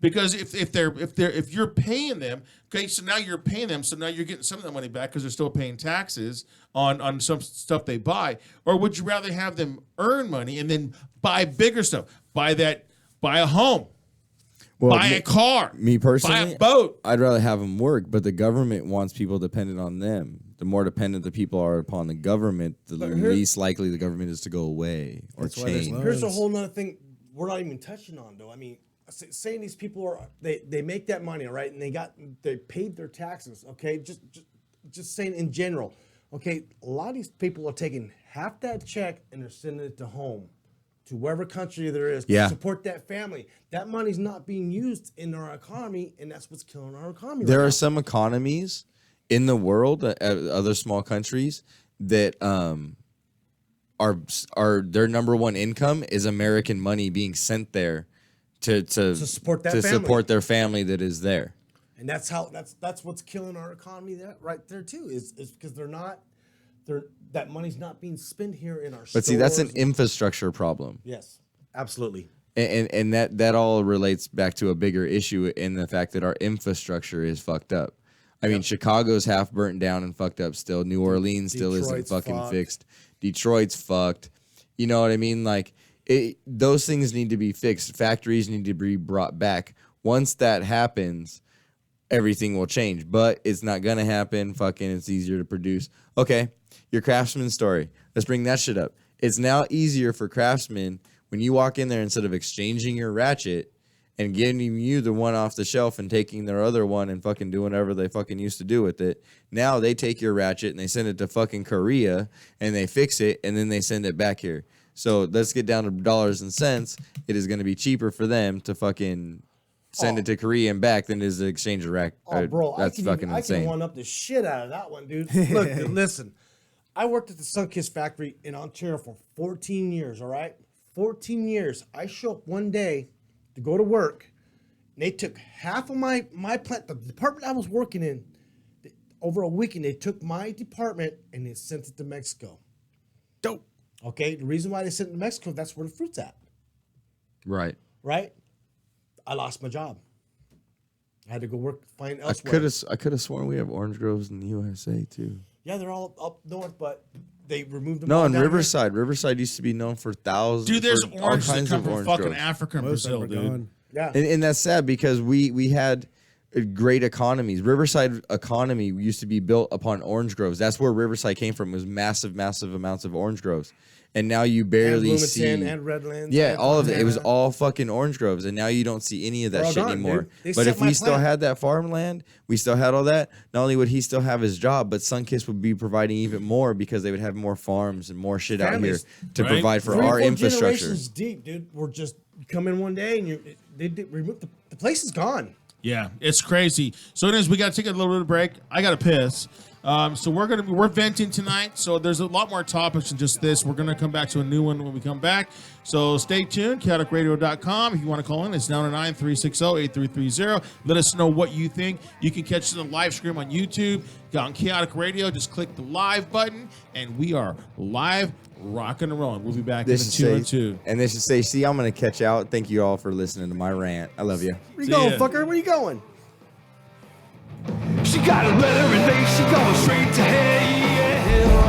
Because if you're paying them, okay, so now you're paying them, so now you're getting some of that money back because they're still paying taxes on some stuff they buy. Or would you rather have them earn money and then buy bigger stuff, buy a home, buy a car, Me personally, buy a boat? I'd rather have them work, but the government wants people dependent on them. The more dependent the people are upon the government, the least likely the government is to go away or That's why there's change. loans. Here's a whole nother thing we're not even touching on, though. I mean, saying these people are they make that money, all right, and they paid their taxes, okay. Just saying in general, okay. A lot of these people are taking half that check and they're sending it to home, to wherever country there is, to support that family. That money's not being used in our economy, and that's what's killing our economy. There right are now. some economies in the world, other small countries, that are their number one income is American money being sent there to support that family. support their family that is there. And that's what's killing our economy. That right there too is because that money's not being spent here in our. But see, that's an stores. infrastructure problem. Yes, absolutely. And that all relates back to a bigger issue in the fact that our infrastructure is fucked up. I mean, Chicago's half burnt down and fucked up still. New Orleans still isn't Detroit's fucking fucked. fixed. Detroit's fucked. You know what I mean? Like, those things need to be fixed. Factories need to be brought back. Once that happens, everything will change. But it's not going to happen. Fucking, it's easier to produce. Okay, your craftsman story. Let's bring that shit up. It's now easier for craftsmen when you walk in there, instead of exchanging your ratchet and giving you the one off the shelf and taking their other one and fucking doing whatever they fucking used to do with it. Now they take your ratchet and they send it to fucking Korea and they fix it and then they send it back here. So let's get down to dollars and cents. It is going to be cheaper for them to fucking send it to Korea and back than it is to exchange a rack. Oh, bro, That's fucking I insane. can one up the shit out of that one, dude. Look, listen. I worked at the Sunkist factory in Ontario for 14 years, all right? 14 years. I show up one day to go to work, and they took half of my plant, the department I was working in, over a weekend, they took my department and they sent it to Mexico. Dope. Okay, the reason why they sent it to Mexico, that's where the fruit's at, Right. right? I lost my job. I had to go find elsewhere. I could have sworn we have orange groves in the USA too. Yeah, they're all up north, but they removed them. No, all in down here. Riverside. Riverside used to be known for thousands. Dude, there's for all oranges that kinds come of from orange fucking groves. Africa and Most of Brazil, them are dude. gone. Yeah. And that's sad because we had great economies. Riverside economy used to be built upon orange groves. That's where Riverside came from. It was massive amounts of orange groves. And now you barely and see. Bloomington and Redlands. Yeah, and all of it. It was Fontana. all fucking orange groves, and now you don't see any of that They're all shit gone, anymore. dude. They But set if we my still plant. had that farmland, we still had all that. Not only would he still have his job, but Sunkist would be providing even more because they would have more farms and more shit out here Families. to Right. provide for 3 or our 4 infrastructure. generations deep, dude. We're just come in one day and they remove the place is gone. Yeah, it's crazy. So anyways, we got to take a little bit of break. I got to piss. So we're venting tonight. So there's a lot more topics than just this. We're gonna come back to a new one when we come back. So stay tuned. KaoticRadio.com. If you want to call in, it's 909-360-8330. Let us know what you think. You can catch the live stream on YouTube. Go on Kaotic Radio. Just click the live button, and we are live, rocking and rolling. We'll be back in This a is 2 and 2. and this should say, see, I'm gonna catch out. Thank you all for listening to my rant. I love you. Where you See going, ya. fucker? Where you going? She got a letter and they she going straight to hell.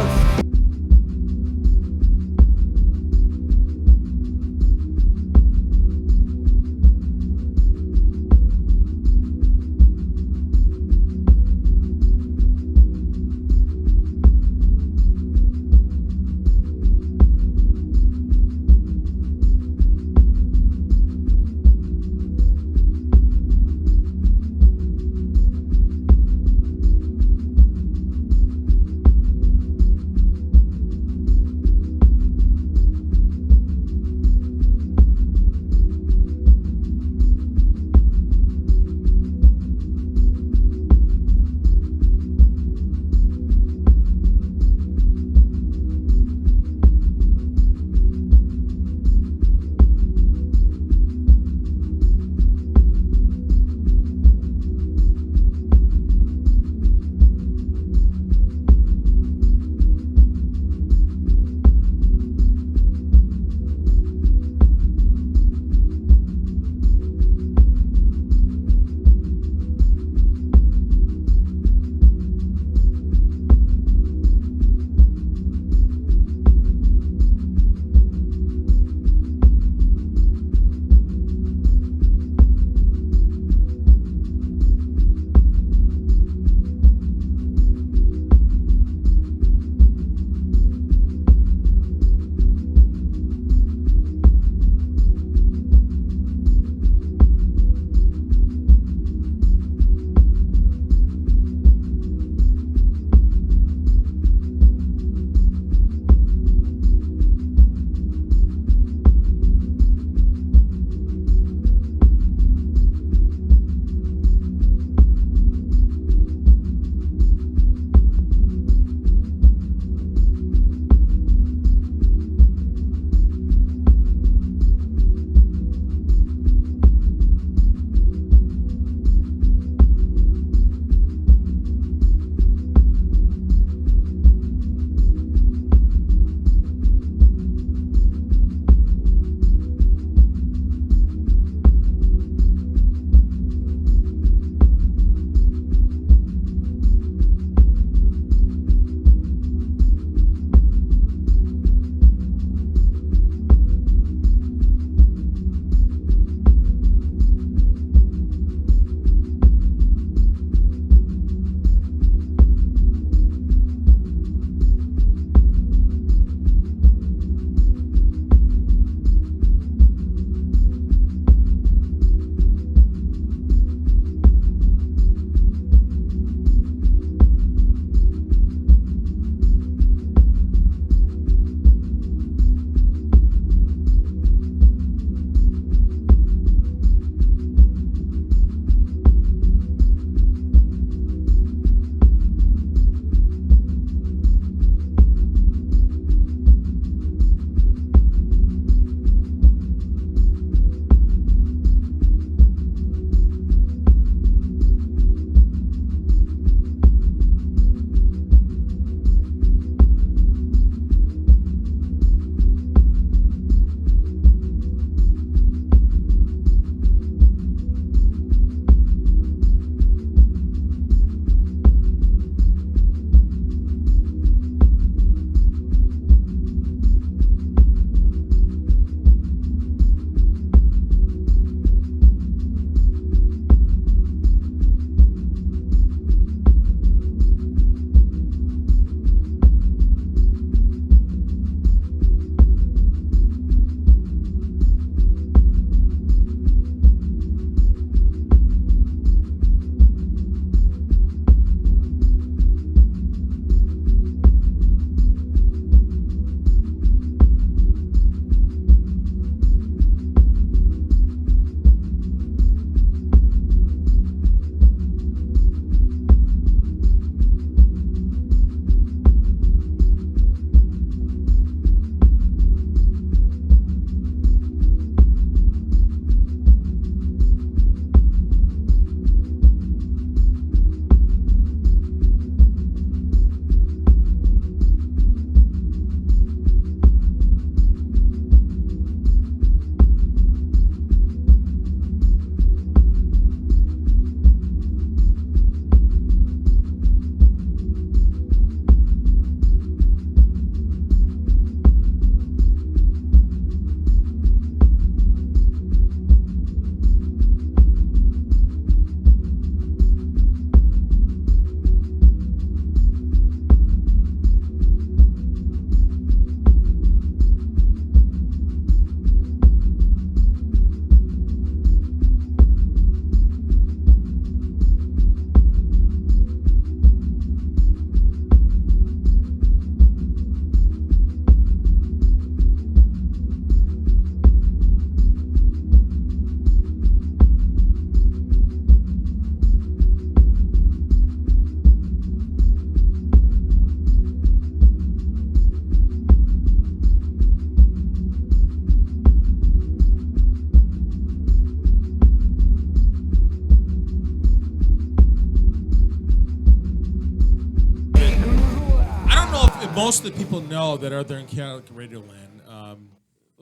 most of the people know that are there in KaoticRadio land, a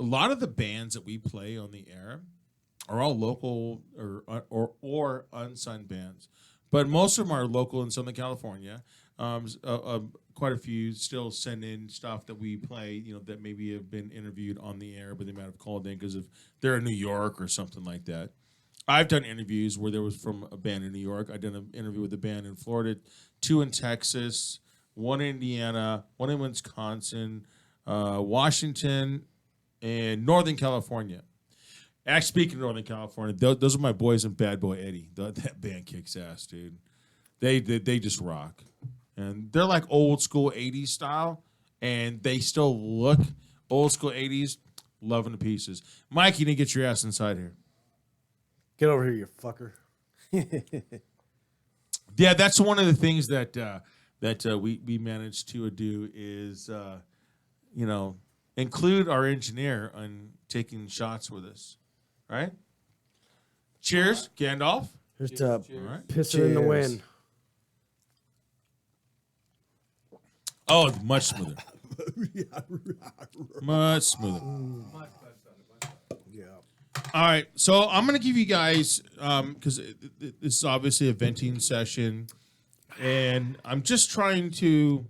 lot of the bands that we play on the air are all local or unsigned bands. But most of them are local in Southern California. Quite a few still send in stuff that we play, that maybe have been interviewed on the air, but they might have called in because if they're in New York or something like that. I've done interviews where there was from a band in New York. I've done an interview with a band in Florida, 2 in Texas, 1 in Indiana, 1 in Wisconsin, Washington, and Northern California. Actually, speaking of Northern California, those are my boys in Bad Boy Eddie. That band kicks ass, dude. They just rock. And they're like old school 80s style, and they still look old school 80s, loving to pieces. Mikey, you need to get your ass inside here. Get over here, you fucker. Yeah, that's one of the things that we managed to do is, include our engineer on taking shots with us, right? Cheers, Gandolph. Here's to Right. pissing in the wind. Oh, much smoother. Much smoother. Yeah. All right, so I'm going to give you guys, because this is obviously a venting session, and I'm just trying to,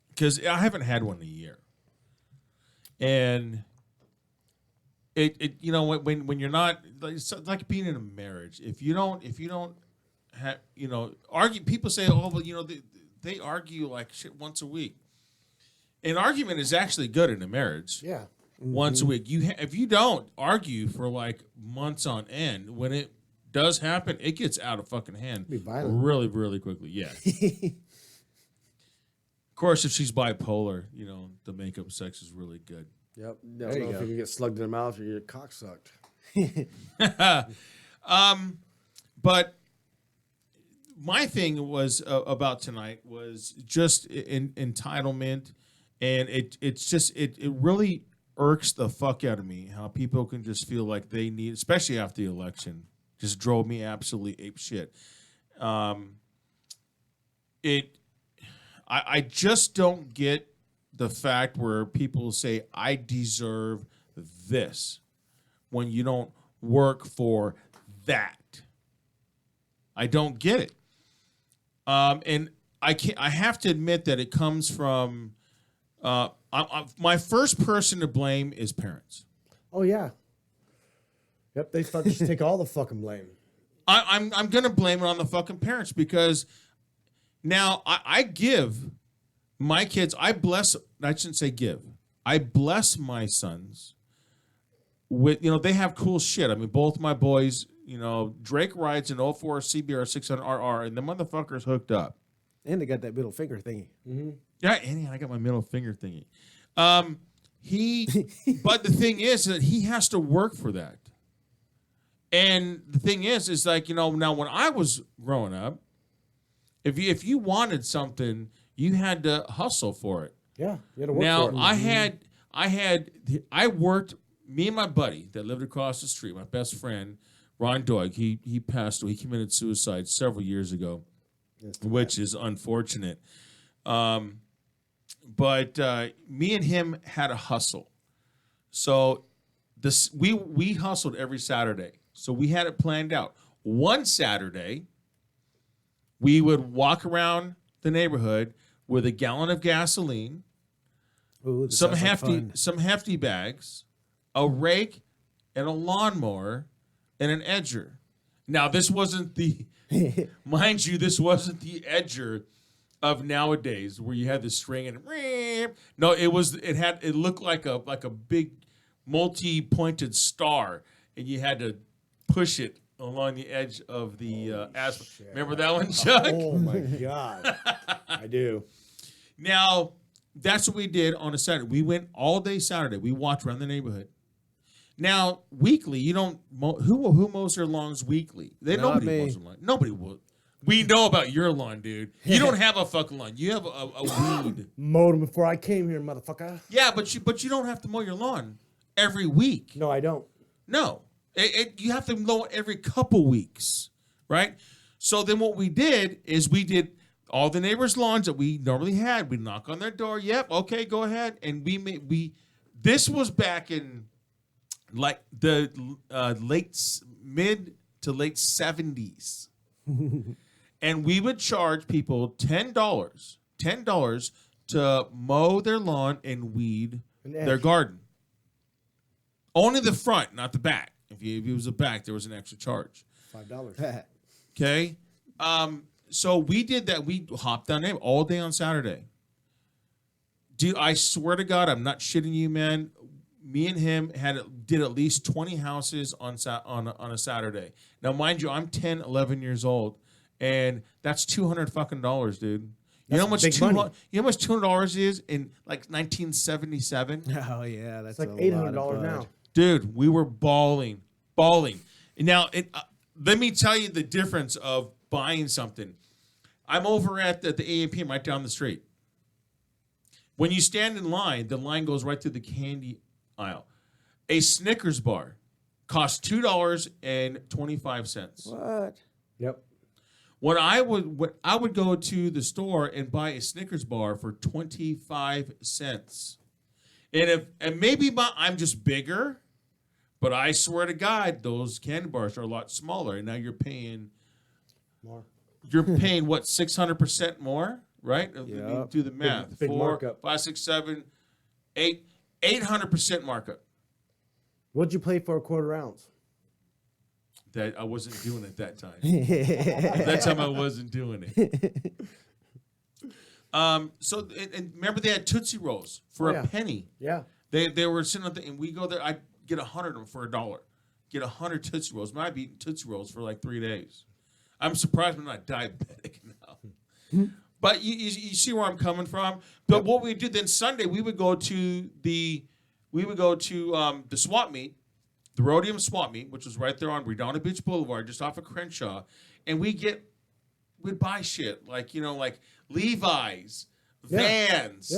because I haven't had one in a year. And when you're not, it's like being in a marriage. If you don't have, argue, people say, oh, well, they argue like shit once a week. An argument is actually good in a marriage. Yeah. Once a week. If you don't argue for like months on end, when it does happen, it gets out of fucking hand Be violent. really, really quickly. Yeah. Of course, if she's bipolar, the makeup sex is really good. Yep. Never know if you can get slugged in the mouth or your cock sucked. But my thing was about tonight was just entitlement, and it really irks the fuck out of me how people can just feel like they need, especially after the election, just drove me absolutely ape shit. I just don't get the fact where people say I deserve this when you don't work for that. I don't get it. And I have to admit that it comes from my first person to blame is parents. Oh, yeah. Yep, they start to just take all the fucking blame. I'm gonna blame it on the fucking parents because now I give my kids, I shouldn't say give. I bless my sons with, they have cool shit. I mean, both my boys, Drake rides an 04 CBR 600RR, and the motherfucker's hooked up. And they got that middle finger thingy. Mm-hmm. Yeah, and I got my middle finger thingy. But the thing is that he has to work for that. And the thing is like, now when I was growing up, if you wanted something, you had to hustle for it. Yeah, you had to work Now for it. I worked, me and my buddy that lived across the street, my best friend, Ron Doig, he passed away. He committed suicide several years ago, which is unfortunate. But me and him had a hustle. So we hustled every Saturday. So we had it planned out. One Saturday, we would walk around the neighborhood with a gallon of gasoline, Ooh, this some sounds like fun. hefty bags, a rake, and a lawnmower, and an edger. Now, this wasn't the, mind you, this wasn't the edger of nowadays where you had the string and no, it looked like a big multi-pointed star, and you had to push it along the edge of the asphalt. Remember that one, Chuck? Oh, my God. I do. Now, that's what we did on a Saturday. We went all day Saturday. We walked around the neighborhood. Now, weekly, you don't who mows their lawns weekly? Nobody me. mows their lawn. Nobody will. We know about your lawn, dude. You don't have a fucking lawn. You have a weed. Mowed them before I came here, motherfucker. Yeah, but you don't have to mow your lawn every week. No, I don't. No. You have to mow it every couple weeks, right? So then what we did is all the neighbors' lawns that we normally had. We knock on their door. Yep, okay, go ahead. And this was back in like the mid to late 70s. And we would charge people $10 to mow their lawn and weed their garden. Only the front, not the back. If it was the back, there was an extra charge. $5. Okay? So we did that. We hopped down there all day on Saturday. Dude, I swear to God, I'm not shitting you, man. Me and him did at least 20 houses on a Saturday. Now, mind you, I'm 10, 11 years old, and that's $200 dude. You know how much $200 is in like 1977? Oh yeah, that's It's like a $800 lot of now. bud. Dude, we were balling. Now, let me tell you the difference of buying something. I'm over at the A&P right down the street. When you stand in line, the line goes right through the candy aisle. A Snickers bar costs $2.25. What? Yep. When I would go to the store and buy a Snickers bar for 25 cents. And maybe I'm just bigger, but I swear to God, those candy bars are a lot smaller. And now you're paying More. You're paying what, 600% more, right? Yeah. Do the math. Big 4, markup. 5, 6, 7, 8, 800% markup. What'd you pay for a quarter ounce? That I wasn't doing at that time. At that time I wasn't doing it. So and remember they had Tootsie Rolls for a penny. Yeah. They were sitting on and we go there. I get 100 of them for $1. Get 100 Tootsie Rolls. I've eaten Tootsie Rolls for like 3 days. I'm surprised I'm not diabetic now. But you see where I'm coming from. But what we did then Sunday, we would go to the swap meet, the Rhodium swap meet, which was right there on Redondo Beach Boulevard, just off of Crenshaw, and we'd buy shit like Levi's, Vans,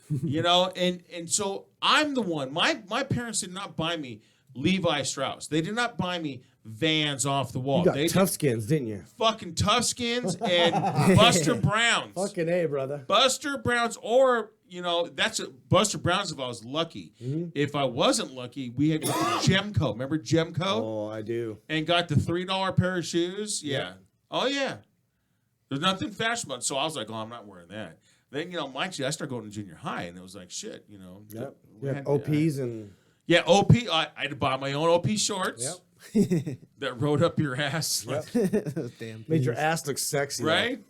and so I'm the one. My parents did not buy me Levi Strauss. They did not buy me Vans off the wall. You got they tough skins, didn't you? fucking Tough Skins and Buster Browns. Fucking A, brother. Buster Browns, or Buster Browns if I was lucky. Mm-hmm. If I wasn't lucky, we had Gemco. Remember Gemco? Oh, I do. And got the $3 pair of shoes. Yeah. Oh yeah. There's nothing fashionable. So I was like, oh, I'm not wearing that. Then mind you, I started going to junior high, and it was like shit. Yep. we Yeah, had- OPs and Yeah, OP. I had to buy my own OP shorts. Yep. That rode up your ass. Yep. Damn. made your ass look sexy. Right?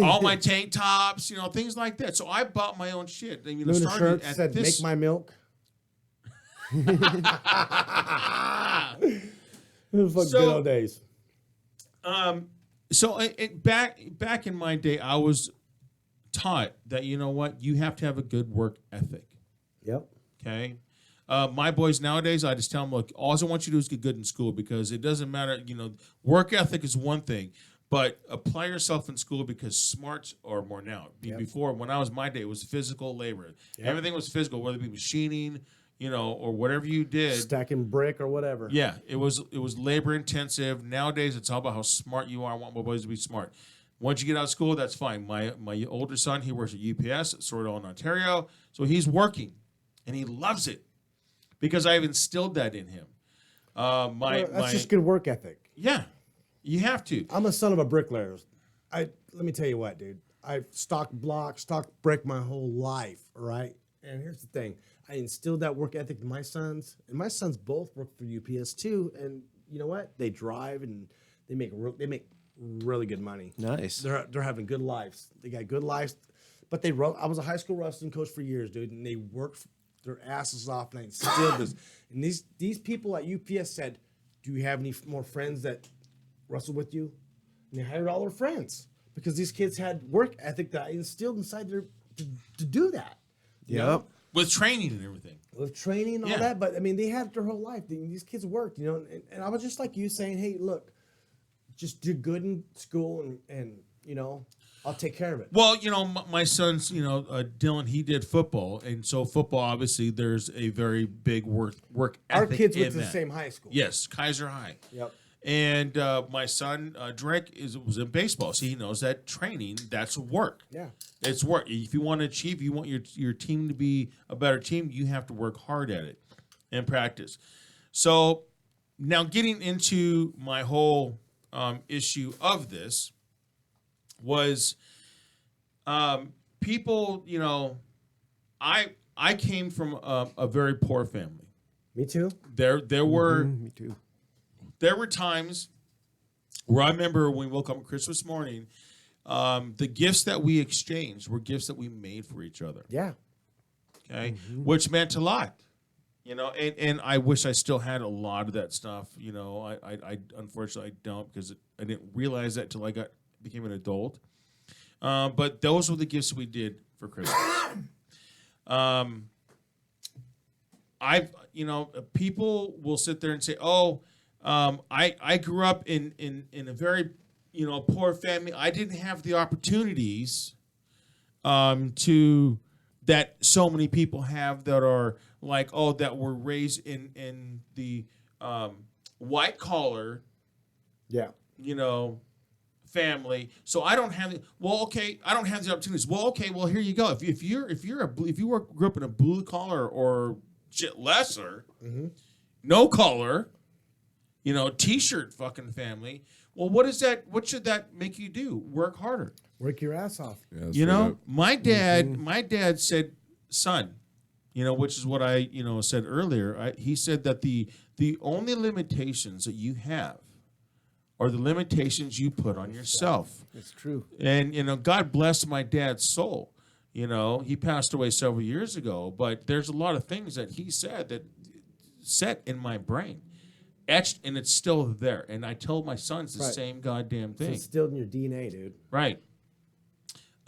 All my tank tops, things like that. So I bought my own shit. And, Remember the started shirt at said this. "Make my milk." Good old days. So back in my day, I was taught that you have to have a good work ethic. Yep. Okay. My boys nowadays, I just tell them, look, all I want you to do is get good in school, because it doesn't matter. Work ethic is one thing, but apply yourself in school, because smarts are more now. Before, when I was my day, it was physical labor. Yep. Everything was physical, whether it be machining, or whatever you did. Stacking brick or whatever. Yeah, it was labor intensive. Nowadays, it's all about how smart you are. I want my boys to be smart. Once you get out of school, that's fine. My older son, he works at UPS at Sorrel in Ontario, so he's working, and he loves it because I've instilled that in him. That's just good work ethic. Yeah, you have to. I'm a son of a bricklayer. Let me tell you what, dude. I've stocked blocks, stocked brick my whole life, all right? And here's the thing. I instilled that work ethic in my sons, and my sons both work for UPS too. And you know what? They drive and they make really good money. Nice. They're having good lives. They got good lives. But I was a high school wrestling coach for years, dude, and they worked their asses off, and I instilled this. And these people at UPS said, "Do you have any more friends that wrestle with you?" And they hired all their friends because these kids had work ethic that I instilled inside their to do that. You know? Yep. With training and everything. With training and all Yeah. that, but I mean, they had their whole life. These kids worked, and I was just like you saying, "Hey, look, just do good in school, and I'll take care of it." Well, my son's, Dylan, he did football, and so football, obviously, there's a very big work ethic. Our kids in went to the that. same high school. Yes, Kaiser High. Yep. And my son Drake was in baseball, so he knows that training, that's work. Yeah. It's work. If you want to achieve, you want your team to be a better team, you have to work hard at it and practice. So now getting into my whole issue of this was people, you know, I came from a very poor family. Me too. There were Me too. there were times where I remember when we woke up on Christmas morning, the gifts that we exchanged were gifts that we made for each other. Yeah. Okay, which meant a lot, you know. And I wish I still had a lot of that stuff. You know, I unfortunately I don't, because I didn't realize that till I became an adult. But those were the gifts we did for Christmas. People will sit there and say, "Oh, I grew up in a very, you know, poor family. I didn't have the opportunities to that so many people have that are like, oh, that were raised in the white collar, Yeah. you know, family. So I don't have I don't have the opportunities. Well, okay, well, here you go. If you grew up in a blue collar or shit lesser, no collar, you know, t-shirt fucking family. Well, what should that make you do? Work harder. Work your ass off. Yeah, You straight know, up. my dad said, son, you know, which is what I, you know, said earlier. He said that the only limitations that you have are the limitations you put on yourself. It's true. And, you know, God bless my dad's soul. You know, he passed away several years ago, but there's a lot of things that he said that set in my brain, etched, and it's still there. And I told my sons the Right. same goddamn It's thing. instilled in your DNA, dude. Right.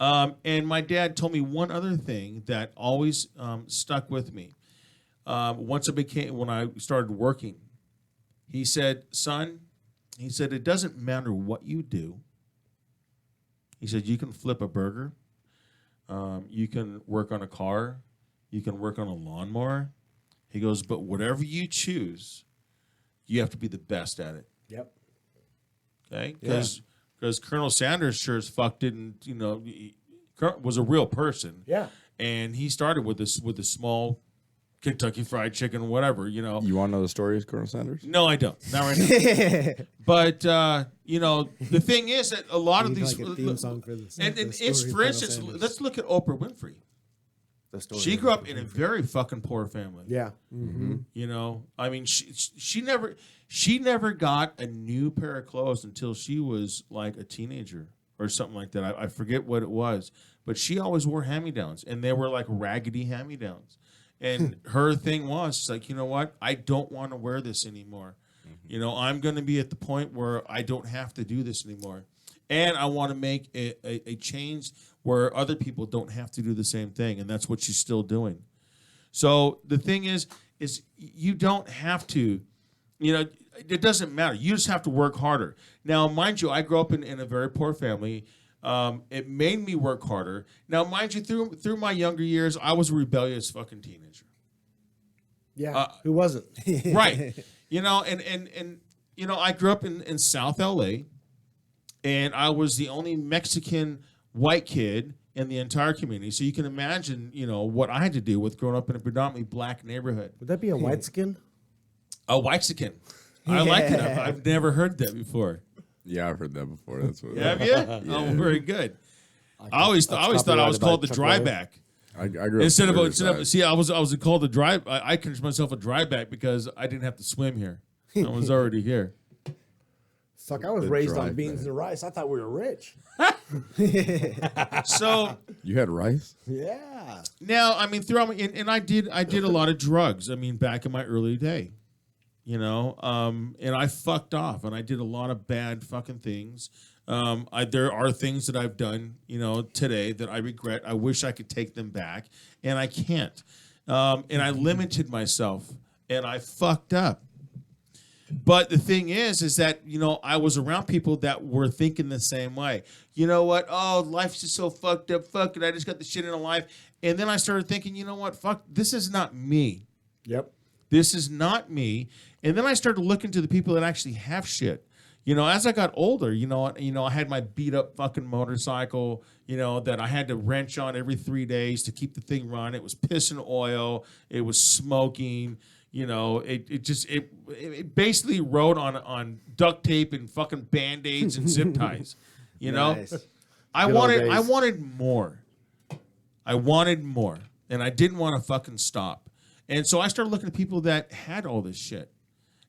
And my dad told me one other thing that always stuck with me. When I started working, he said, son, he said, it doesn't matter what you do. He said, you can flip a burger. You can work on a car. You can work on a lawnmower. He goes, but whatever you choose, you have to be the best at it. Yep. Okay? Because Colonel Sanders sure as fuck didn't, you know, was a real person. Yeah. And he started with a small Kentucky Fried Chicken, whatever, you know. You want to know the stories, Colonel Sanders? No, I don't. Not right now. But, you know, the thing is that a lot of Need these... like a theme song for this. and the it's, story of for Colonel instance, Sanders. let's look at Oprah Winfrey. The story She of grew up Oprah in a Winfrey. very fucking poor family. Yeah. You know, I mean, she never got a new pair of clothes until she was like a teenager or something like that. I forget what it was, but she always wore hand-me-downs, and they were like raggedy hand-me-downs. And her thing was, she's like, you know what? I don't want to wear this anymore. You know, I'm going to be at the point where I don't have to do this anymore. And I want to make a change where other people don't have to do the same thing. And that's what she's still doing. So the thing is you don't have to, you know, it doesn't matter. You just have to work harder. Now, mind you, I grew up in a very poor family. It made me work harder. Now, mind you, through my younger years, I was a rebellious fucking teenager. Yeah. Who wasn't? Right. You know, and you know, I grew up in South LA, and I was the only Mexican white kid in the entire community. So you can imagine, you know, what I had to do with growing up in a predominantly black neighborhood. Would that be a white skin? A whitexican. I like it. I've never heard that before. Yeah, I've heard that before. That's what. Have you? Oh, very good. I always thought I was called the dryback. I grew up Instead on the of Riverside. see, I was called the dry. I considered myself a dryback because I didn't have to swim here. I was already here. Fuck, I was The raised dry on beans thing. and rice. I thought we were rich. So You had rice? Yeah. now, I mean, throughout my, and I did a lot of drugs. I mean, back in my early day, you know, and I fucked off, and I did a lot of bad fucking things. There are things that I've done, you know, today that I regret. I wish I could take them back, and I can't. And I limited myself, and I fucked up. But the thing is that, you know, I was around people that were thinking the same way. You know what? Oh, life's just so fucked up. Fuck it. I just got the shit in a life. And then I started thinking, you know what? Fuck, this is not me. Yep. This is not me. And then I started looking to the people that actually have shit. as I got older, I had my beat up fucking motorcycle, that I had to wrench on every 3 days to keep the thing running. It was pissing oil. It was smoking. It basically rode on duct tape and fucking Band-Aids and zip ties. Nice. I Good old days. wanted more. I wanted more, and I didn't want to fucking stop. And so I started looking at people that had all this shit,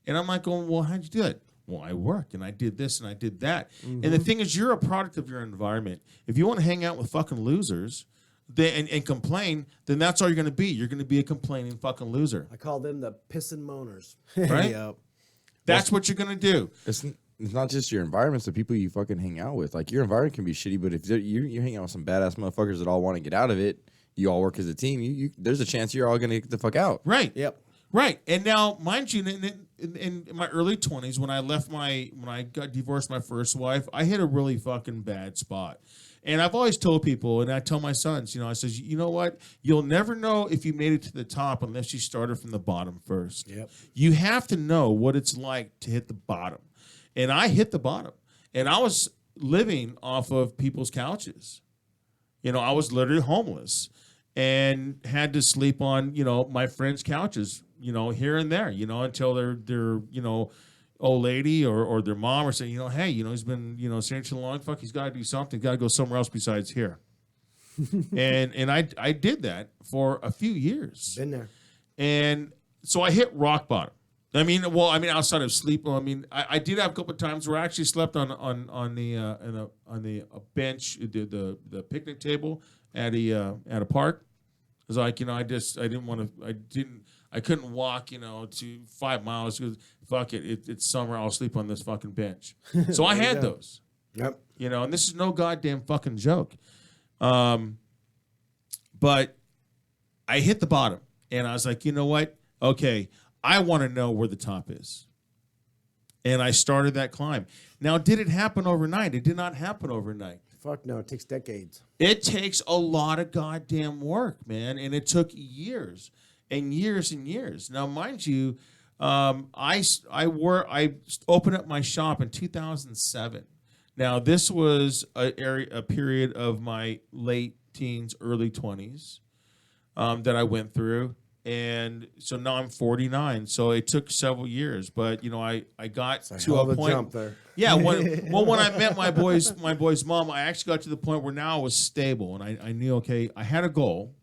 and I'm like, going, well, how'd you do it? Well, I worked and I did this and I did that. And the thing is, you're a product of your environment. If you want to hang out with fucking losers and complain, then that's all you're going to be. You're going to be a complaining fucking loser. I call them the pissin' moaners. Right? Yep. That's what you're going to do. It's not just your environment, it's the people you fucking hang out with. Like, your environment can be shitty, but if you hang out with some badass motherfuckers that all want to get out of it, you all work as a team, there's a chance you're all going to get the fuck out. Right. Yep. Right. And now, mind you, in my early 20s, when I got divorced, my first wife, I hit a really fucking bad spot. And I've always told people, and I tell my sons, I says, you know what? You'll never know if you made it to the top unless you started from the bottom first. Yep. You have to know what it's like to hit the bottom. And I hit the bottom. And I was living off of people's couches. I was literally homeless and had to sleep on, my friends' couches, here and there, until their old lady or their mom or saying, hey, he's been, staying too long. Fuck, he's got to do something. Got to go somewhere else besides here. and I did that for a few years. Been there. And so I hit rock bottom. Outside of sleep, I did have a couple of times where I actually slept on the bench, the picnic table at a park. It was like, I couldn't walk, to 5 miles. Fuck it, it's summer. I'll sleep on this fucking bench. So I had those. Yep. And this is no goddamn fucking joke. But I hit the bottom, and I was like, you know what? Okay, I want to know where the top is. And I started that climb. Now, did it happen overnight? It did not happen overnight. Fuck no, it takes decades. It takes a lot of goddamn work, man, and it took years and years and years. Now, mind you, I opened up my shop in 2007. Now, this was a period of my late teens, early 20s that I went through. And so now I'm 49. So it took several years, but I got to a point. Jump there. Yeah, when I met my boy's mom, I actually got to the point where now I was stable, and I knew, okay, I had a goal.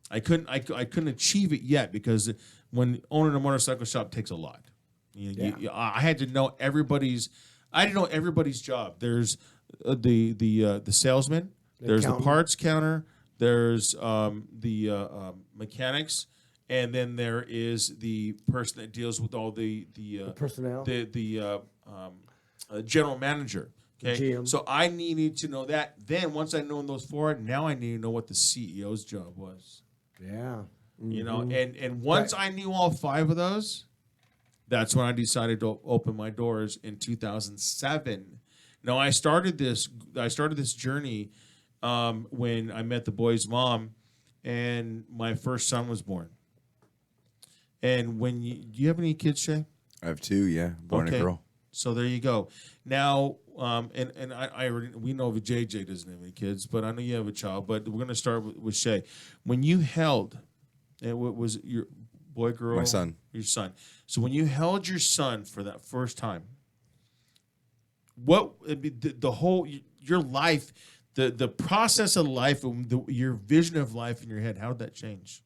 I couldn't achieve it yet because when owning a motorcycle shop takes a lot. I had to know everybody's. I didn't know everybody's job. There's the salesman. There's the parts counter. There's the mechanics, and then there is the person that deals with all the personnel, the general manager. Okay, GM. so I needed to know that. Then once I know those four, now I need to know what the CEO's job was. Yeah, and once I knew all five of those, that's when I decided to open my doors in 2007. Now I started this journey. When I met the boy's mom, and my first son was born. And do you have any kids, Shay? I have two, yeah, boy and a girl. So there you go. Now, and I already, we know that JJ doesn't have any kids, but I know you have a child. But we're going to start with Shay. When you held, and what was it, your boy, girl? My son. Your son. So when you held your son for that first time, what the whole your life. The process of life, your vision of life in your head, how did that change?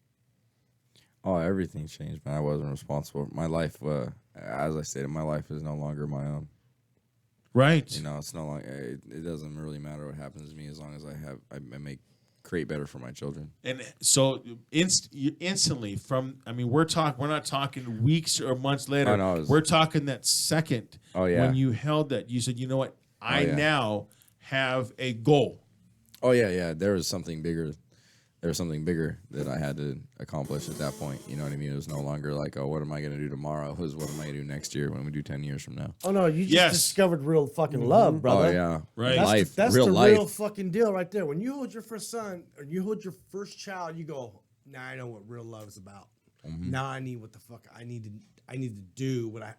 Oh, everything changed, man. I wasn't responsible. My life, as I stated, my life is no longer my own. Right. It's no longer. It doesn't really matter what happens to me as long as I create better for my children. And so instantly we're not talking weeks or months later. Oh, no, we're talking that second. Oh, yeah. When you held that, you said, you know what? I now have a goal. Oh yeah. There was something bigger that I had to accomplish at that point. You know what I mean? It was no longer like, oh, what am I going to do tomorrow? It was, what am I going to do next year when we do 10 years from now? Oh no, you just discovered real fucking love, brother. Oh yeah, Right. That's real the life. real fucking deal right there. When you hold your first son or you hold your first child, you go, now I know what real love is about. Now I need what the fuck I need to do what I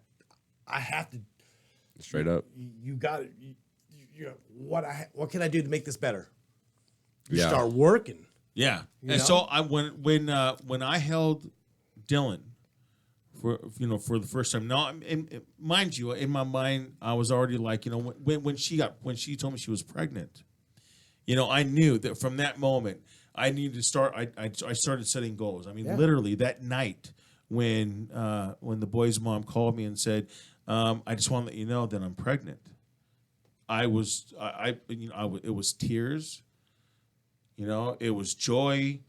have to Straight up. You got it. What can I do to make this better? You Yeah. start working. Yeah. You And know? so when I held Dylan for the first time. Now, mind you, in my mind, I was already like, when she told me she was pregnant, I knew that from that moment I needed to start. I started setting goals. I mean, literally that night when the boy's mom called me and said, I just want to let you know that I'm pregnant. It was tears. It was joy.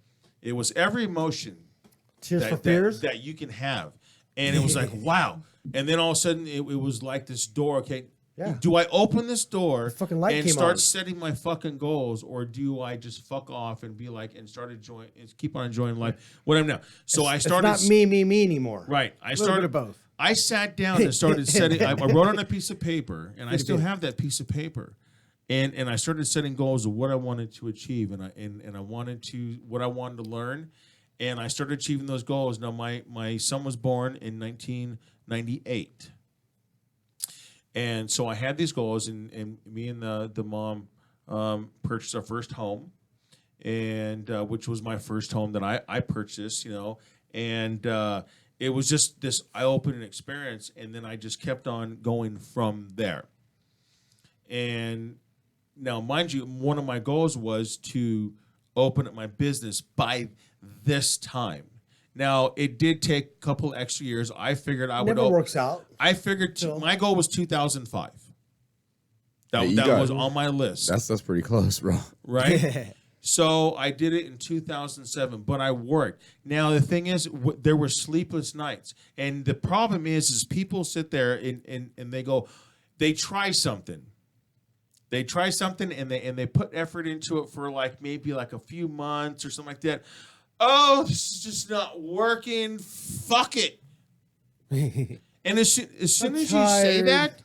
It was every emotion Tears for fears. that you can have. And it was like, wow. And then all of a sudden, it was like this door. Okay, do I open this door fucking light and came start on. setting my fucking goals, or do I just fuck off and be like and start enjoying, and keep on enjoying life? What I'm now. So I started. It's not me anymore. Right. I little started bit of both. I sat down and started setting. I wrote on a piece of paper, and I still have that piece of paper. And I started setting goals of what I wanted to achieve, and I wanted to what I wanted to learn, and I started achieving those goals. Now my son was born in 1998, and so I had these goals, and me and the mom purchased our first home, and which was my first home that I purchased, and it was just this eye-opening experience, and then I just kept on going from there, and. Now, mind you, one of my goals was to open up my business by this time. Now, it did take a couple extra years. I figured I would. Never works out. I figured my goal was 2005. That was on my list. That's pretty close, bro. Right? So I did it in 2007, but I worked. Now, the thing is, there were sleepless nights. And the problem is people sit there and they try something. They try something and they put effort into it for maybe a few months or something like that. Oh, this is just not working. Fuck it. And as soon as you say that,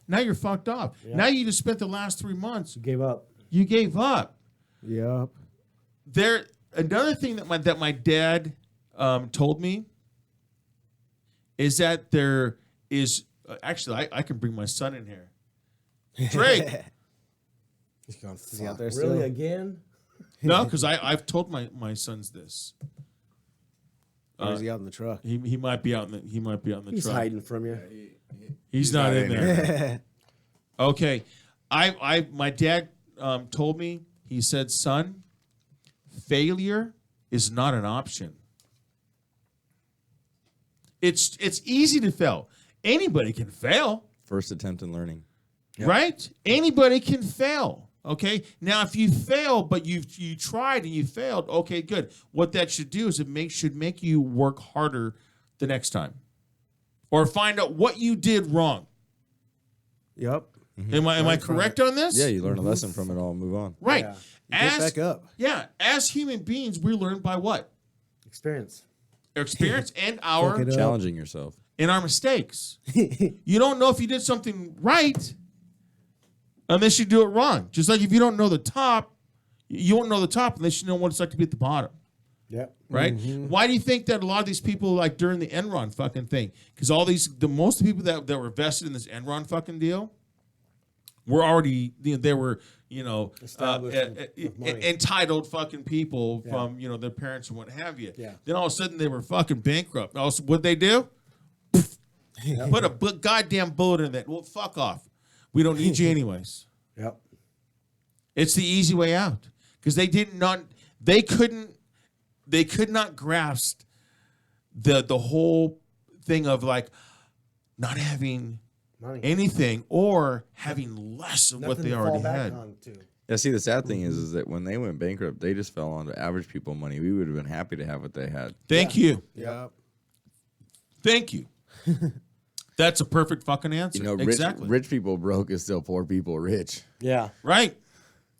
now you're fucked up. Yeah. Now you just spent the last 3 months. You gave up. Yep. Another thing that my dad told me is that there is actually I can bring my son in here. Drake. He's gone. Is he out there Really still? again? No, because I've told my sons this. Or is he out in the truck? He might be out in the truck. He's hiding from you. He's not in there. Okay, my dad told me. He said, "Son, failure is not an option. It's easy to fail. Anybody can fail. First attempt in learning. Yep. Right? Anybody can fail. Okay. Now, if you fail, but you tried and you failed, okay, good. What that should do is should make you work harder the next time, or find out what you did wrong. Yep. Mm-hmm. Am I correct on this? Yeah, you learn a lesson from it all and move on. Right. Yeah. Get back up. Yeah. As human beings, we learn by what? Experience And our challenging yourself and our mistakes. You don't know if you did something right unless you do it wrong. Just like if you don't know the top, you won't know the top unless you know what it's like to be at the bottom. Yeah. Right? Mm-hmm. Why do you think that a lot of these people, during the Enron fucking thing, because most of the people that were vested in this Enron fucking deal were already, they were, entitled fucking people from, their parents and what have you. Yeah. Then all of a sudden they were fucking bankrupt. Also, what'd they do? Put a goddamn bullet in that. Well, fuck off. We don't need you anyways. Yep. It's the easy way out because they could not grasp the whole thing of not having anything or having less of what they already had. Yeah, see, the sad thing is that when they went bankrupt, they just fell onto average people money. We would have been happy to have what they had. Thank you. Yep. Thank you. That's a perfect fucking answer. Exactly. Rich people broke is still poor people rich. Yeah. Right.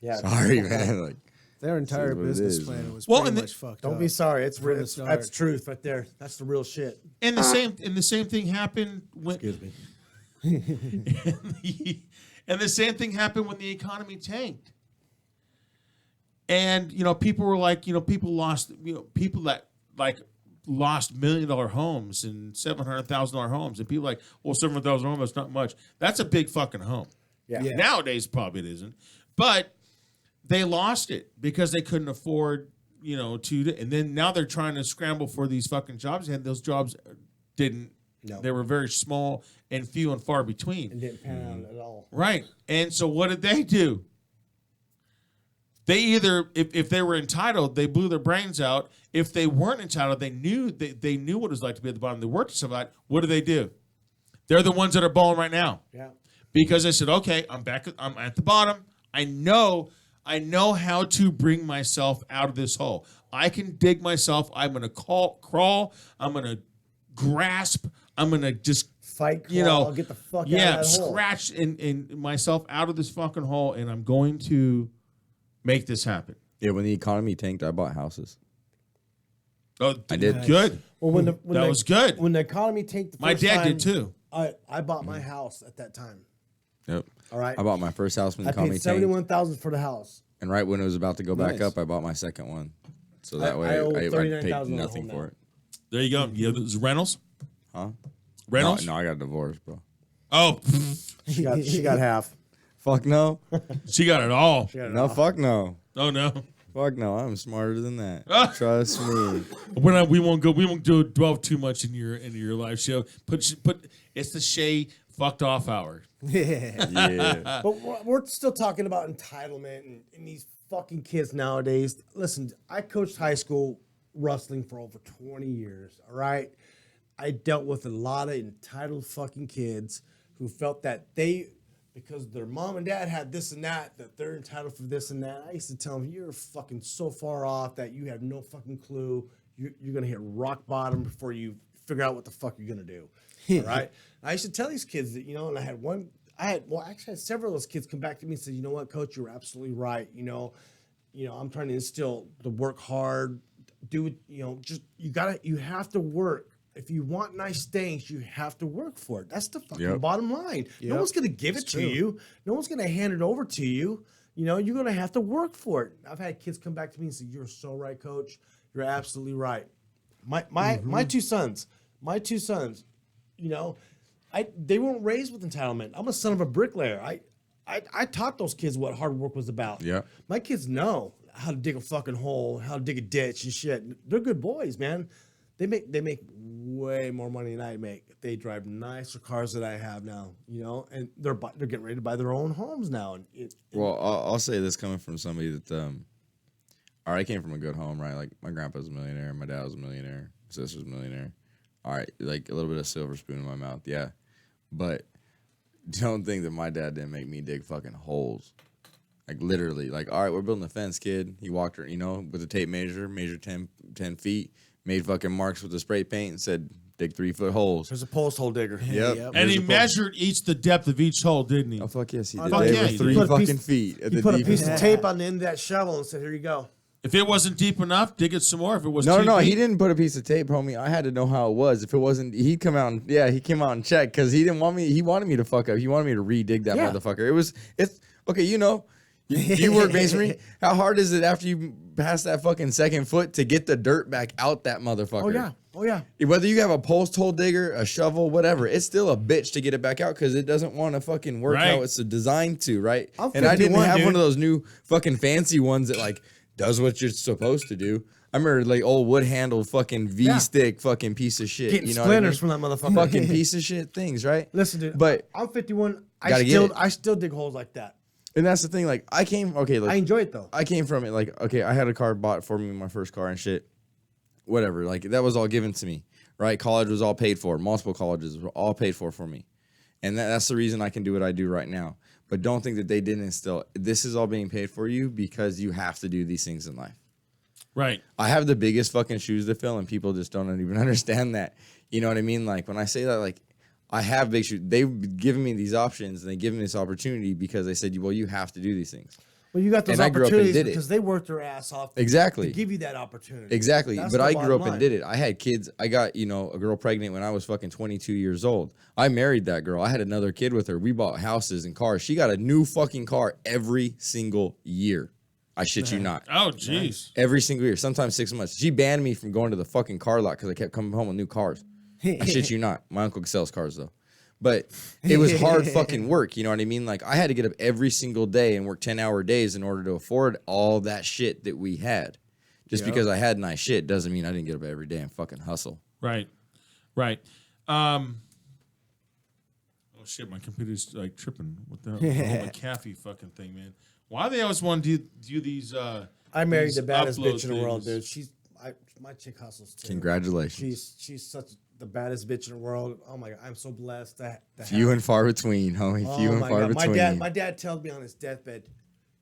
Yeah. Sorry, man. Their entire what it business is, plan man. was Well, pretty and much fucked Don't up. be sorry. From the start. That's truth right there. That's the real shit. And the same thing happened when Excuse me. and the same thing happened when the economy tanked. And people were people lost people that lost $1 million homes and $700,000 homes, and people are like, well, $700,000 homes, that's not much. That's a big fucking home. Yeah. Nowadays, probably it isn't, but they lost it because they couldn't afford, and then now they're trying to scramble for these fucking jobs, and those jobs didn't. No. They were very small and few and far between. And didn't pan out at all. Right. And so what did they do? They either, if they were entitled, they blew their brains out. If they weren't entitled, they knew what it was like to be at the bottom. They worked to survive. What do? They're the ones that are balling right now. Yeah. Because they said, okay, I'm at the bottom. I know how to bring myself out of this hole. I can dig myself. I'm going to crawl. I'm going to grasp. I'm going to just fight, crawl, get the fuck out of that hole. Scratch in myself out of this fucking hole, and I'm going to make this happen. Yeah, when the economy tanked, I bought houses. Oh, I did. Good. Well, That was good. When the economy tanked the first My dad time, did too. I bought my house at that time. Yep. All right. I bought my first house when the I economy paid tanked. $71,000 for the house. And right when it was about to go back Nice. up, I bought my second one. So that I way owe I paid $39,000 nothing on for that. it. There you go. Yeah, there's rentals. Huh? Rentals. No, I got divorced, bro. Oh, She got half. Fuck no. she got it all. No, fuck no. Oh no. Fuck no. I'm smarter than that. Trust me. We won't dwell too much into your live show. Put it's the Shay fucked off hour. Yeah. But we're still talking about entitlement and these fucking kids nowadays. Listen, I coached high school wrestling for over 20 years, all right? I dealt with a lot of entitled fucking kids who felt that because their mom and dad had this and that they're entitled for this and that. I used to tell them, you're fucking so far off that you have no fucking clue. You're going to hit rock bottom before you figure out what the fuck you're going to do, all right? I used to tell these kids that, and I had several of those kids come back to me and say, you know what, coach, you're absolutely right. I'm trying to instill the work hard, do it, you have to work. If you want nice things, you have to work for it. That's the fucking bottom line. No one's going to give it to you. No one's going to hand it over to you. You're going to have to work for it. I've had kids come back to me and say, you're so right, coach. You're absolutely right. My two sons, they weren't raised with entitlement. I'm a son of a bricklayer. I taught those kids what hard work was about. Yeah. My kids know how to dig a fucking hole, how to dig a ditch and shit. They're good boys, man. They make way more money than I make. They drive nicer cars than I have now, and they're getting ready to buy their own homes now. Well, I'll say this coming from somebody that, all right, I came from a good home, right? Like my grandpa's a millionaire, my dad was a millionaire, my sister's a millionaire. All right, like a little bit of silver spoon in my mouth, yeah. But don't think that my dad didn't make me dig fucking holes. Like literally, like, all right, we're building a fence, kid. He walked her, with a tape measure, measured 10 feet, made fucking marks with the spray paint and said, dig 3-foot holes. There's a post hole digger. Yep. And he measured the depth of each hole, didn't he? Oh, fuck yes, he did. fuck They yeah, were he 3 did. fucking feet at He the put a deepest. piece of tape on the end of that shovel and said, here you go. If it wasn't deep enough, dig it some more. If it was No, too no, deep, he didn't put a piece of tape, homie. I had to know how it was. If it wasn't, he came out and checked because he didn't want me. He wanted me to fuck up. He wanted me to re-dig that motherfucker. It's okay. You work masonry. How hard is it after you pass that fucking second foot to get the dirt back out that motherfucker? Oh yeah. Whether you have a post hole digger, a shovel, whatever, it's still a bitch to get it back out because it doesn't want to fucking work Right. how it's designed to, right? I'm And I didn't 51, have dude. one of those new fucking fancy ones that like does what you're supposed to do. I remember like old wood handled fucking V-stick fucking piece of shit. Getting you know what I splinters mean? from that motherfucker. Fucking piece of shit things, right? Listen, dude. But I'm 51. Gotta get it. I still dig holes like that. and that's the thing. Like I enjoy it though. I came from it like, okay, I had a car bought for me, my first car and shit. Whatever. Like that was all given to me, right? College was all paid for. Multiple colleges were all paid for me. And that's the reason I can do what I do right now. But don't think that they didn't instill. This is all being paid for you because you have to do these things in life. right. I have the biggest fucking shoes to fill and people just don't even understand that. You know what I mean? Like when I say that, like I have big shoes. They've given me these options and they give me this opportunity because they said, well, you have to do these things. Well, you got those And I grew up and opportunities did it. because they worked their ass off Exactly. to give you that opportunity. Exactly. That's But the I bottom grew up and line. did it. I had kids. I got, a girl pregnant when I was fucking 22 years old. I married that girl. I had another kid with her. We bought houses and cars. She got a new fucking car every single year. I shit you not. Oh, jeez. Every single year, sometimes 6 months. She banned me from going to the fucking car lot because I kept coming home with new cars. I shit you not. My uncle sells cars though. But it was hard fucking work, you know what I mean? Like, I had to get up every single day and work 10-hour days in order to afford all that shit that we had. Just because I had nice shit doesn't mean I didn't get up every day and fucking hustle. Right. Oh shit, my computer's like tripping. What the hell? The whole McAfee fucking thing, man. Why do they always want to do these? I married these the baddest upload bitch in the world, things? dude. My chick hustles too. Congratulations. She's such the baddest bitch in the world. Oh my god, I'm so blessed to Few and far between, homie. Few and far between. My dad tells me on his deathbed,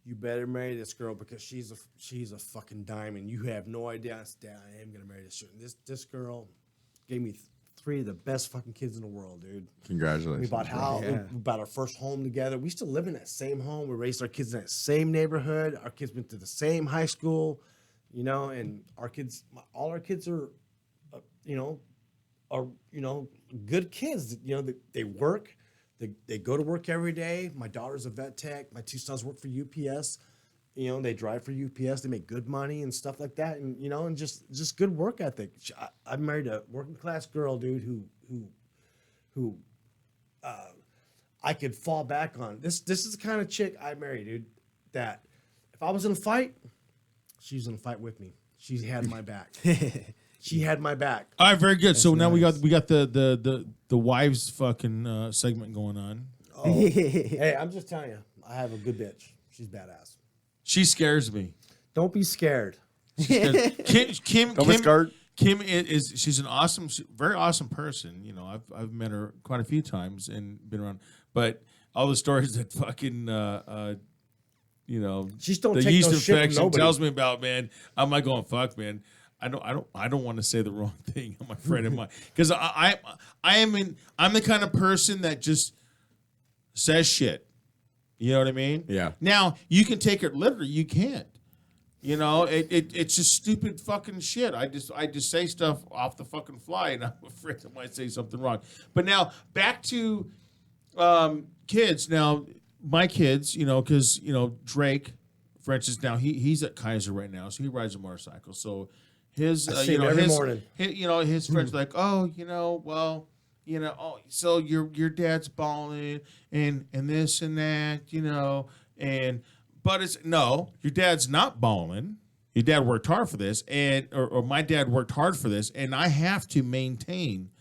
you better marry this girl because she's a fucking diamond. You have no idea. I said, Dad, I am gonna marry this girl. This girl gave me 3 of the best fucking kids in the world, dude. Congratulations. We bought house. We bought our first home together. We still live in that same home. We raised our kids in that same neighborhood. Our kids went to the same high school, you know. And our kids, all our kids are, good kids. You know, they work. They go to work every day. My daughter's a vet tech. My 2 sons work for UPS. You know, they drive for UPS. They make good money and stuff like that. And you know, and just good work ethic. I married a working class girl, dude, who I could fall back on. This is the kind of chick I married, dude. That if I was in a fight, she was in a fight with me. She had my back. She had my back. All right, very good. So now we got the wives fucking segment going on. Oh. Hey, I'm just telling you, I have a good bitch. She's badass. She scares me. Don't be scared. Kim Don't be scared. Kim she's an awesome, very awesome person. You know, I've met her quite a few times and been around. But all the stories that fucking you know, She's don't the take yeast no shit from infection nobody. tells me about, man. I'm like going, fuck, man. I don't want to say the wrong thing. I'm a friend of mine because I'm the kind of person that just says shit. You know what I mean? Yeah. Now you can take it literally. You can't. You know, it's just stupid fucking shit. I just say stuff off the fucking fly, and I'm afraid I might say something wrong. But now back to kids. Now my kids, you know, because you know Drake, for instance, now he's at Kaiser right now, so he rides a motorcycle. So his see him every morning. His friends are like, oh, you know, well. You know, oh, so your dad's balling and this and that, you know, but it's no, your dad's not balling. Your dad worked hard for this, or my dad worked hard for this, and I have to maintain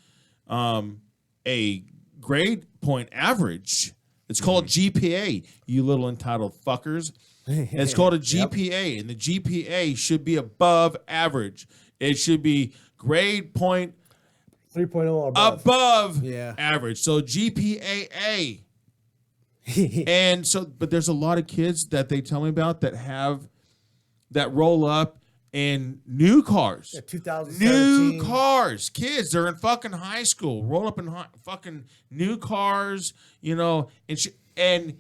a grade point average. It's called GPA, you little entitled fuckers. It's called a GPA, and the GPA should be above average. It should be grade point 3.0 or above Yeah. average. So GPAA. And so, but there's a lot of kids that they tell me about that roll up in new cars. 2017. New cars. Kids, they're in fucking high school. Roll up in fucking new cars, you know, and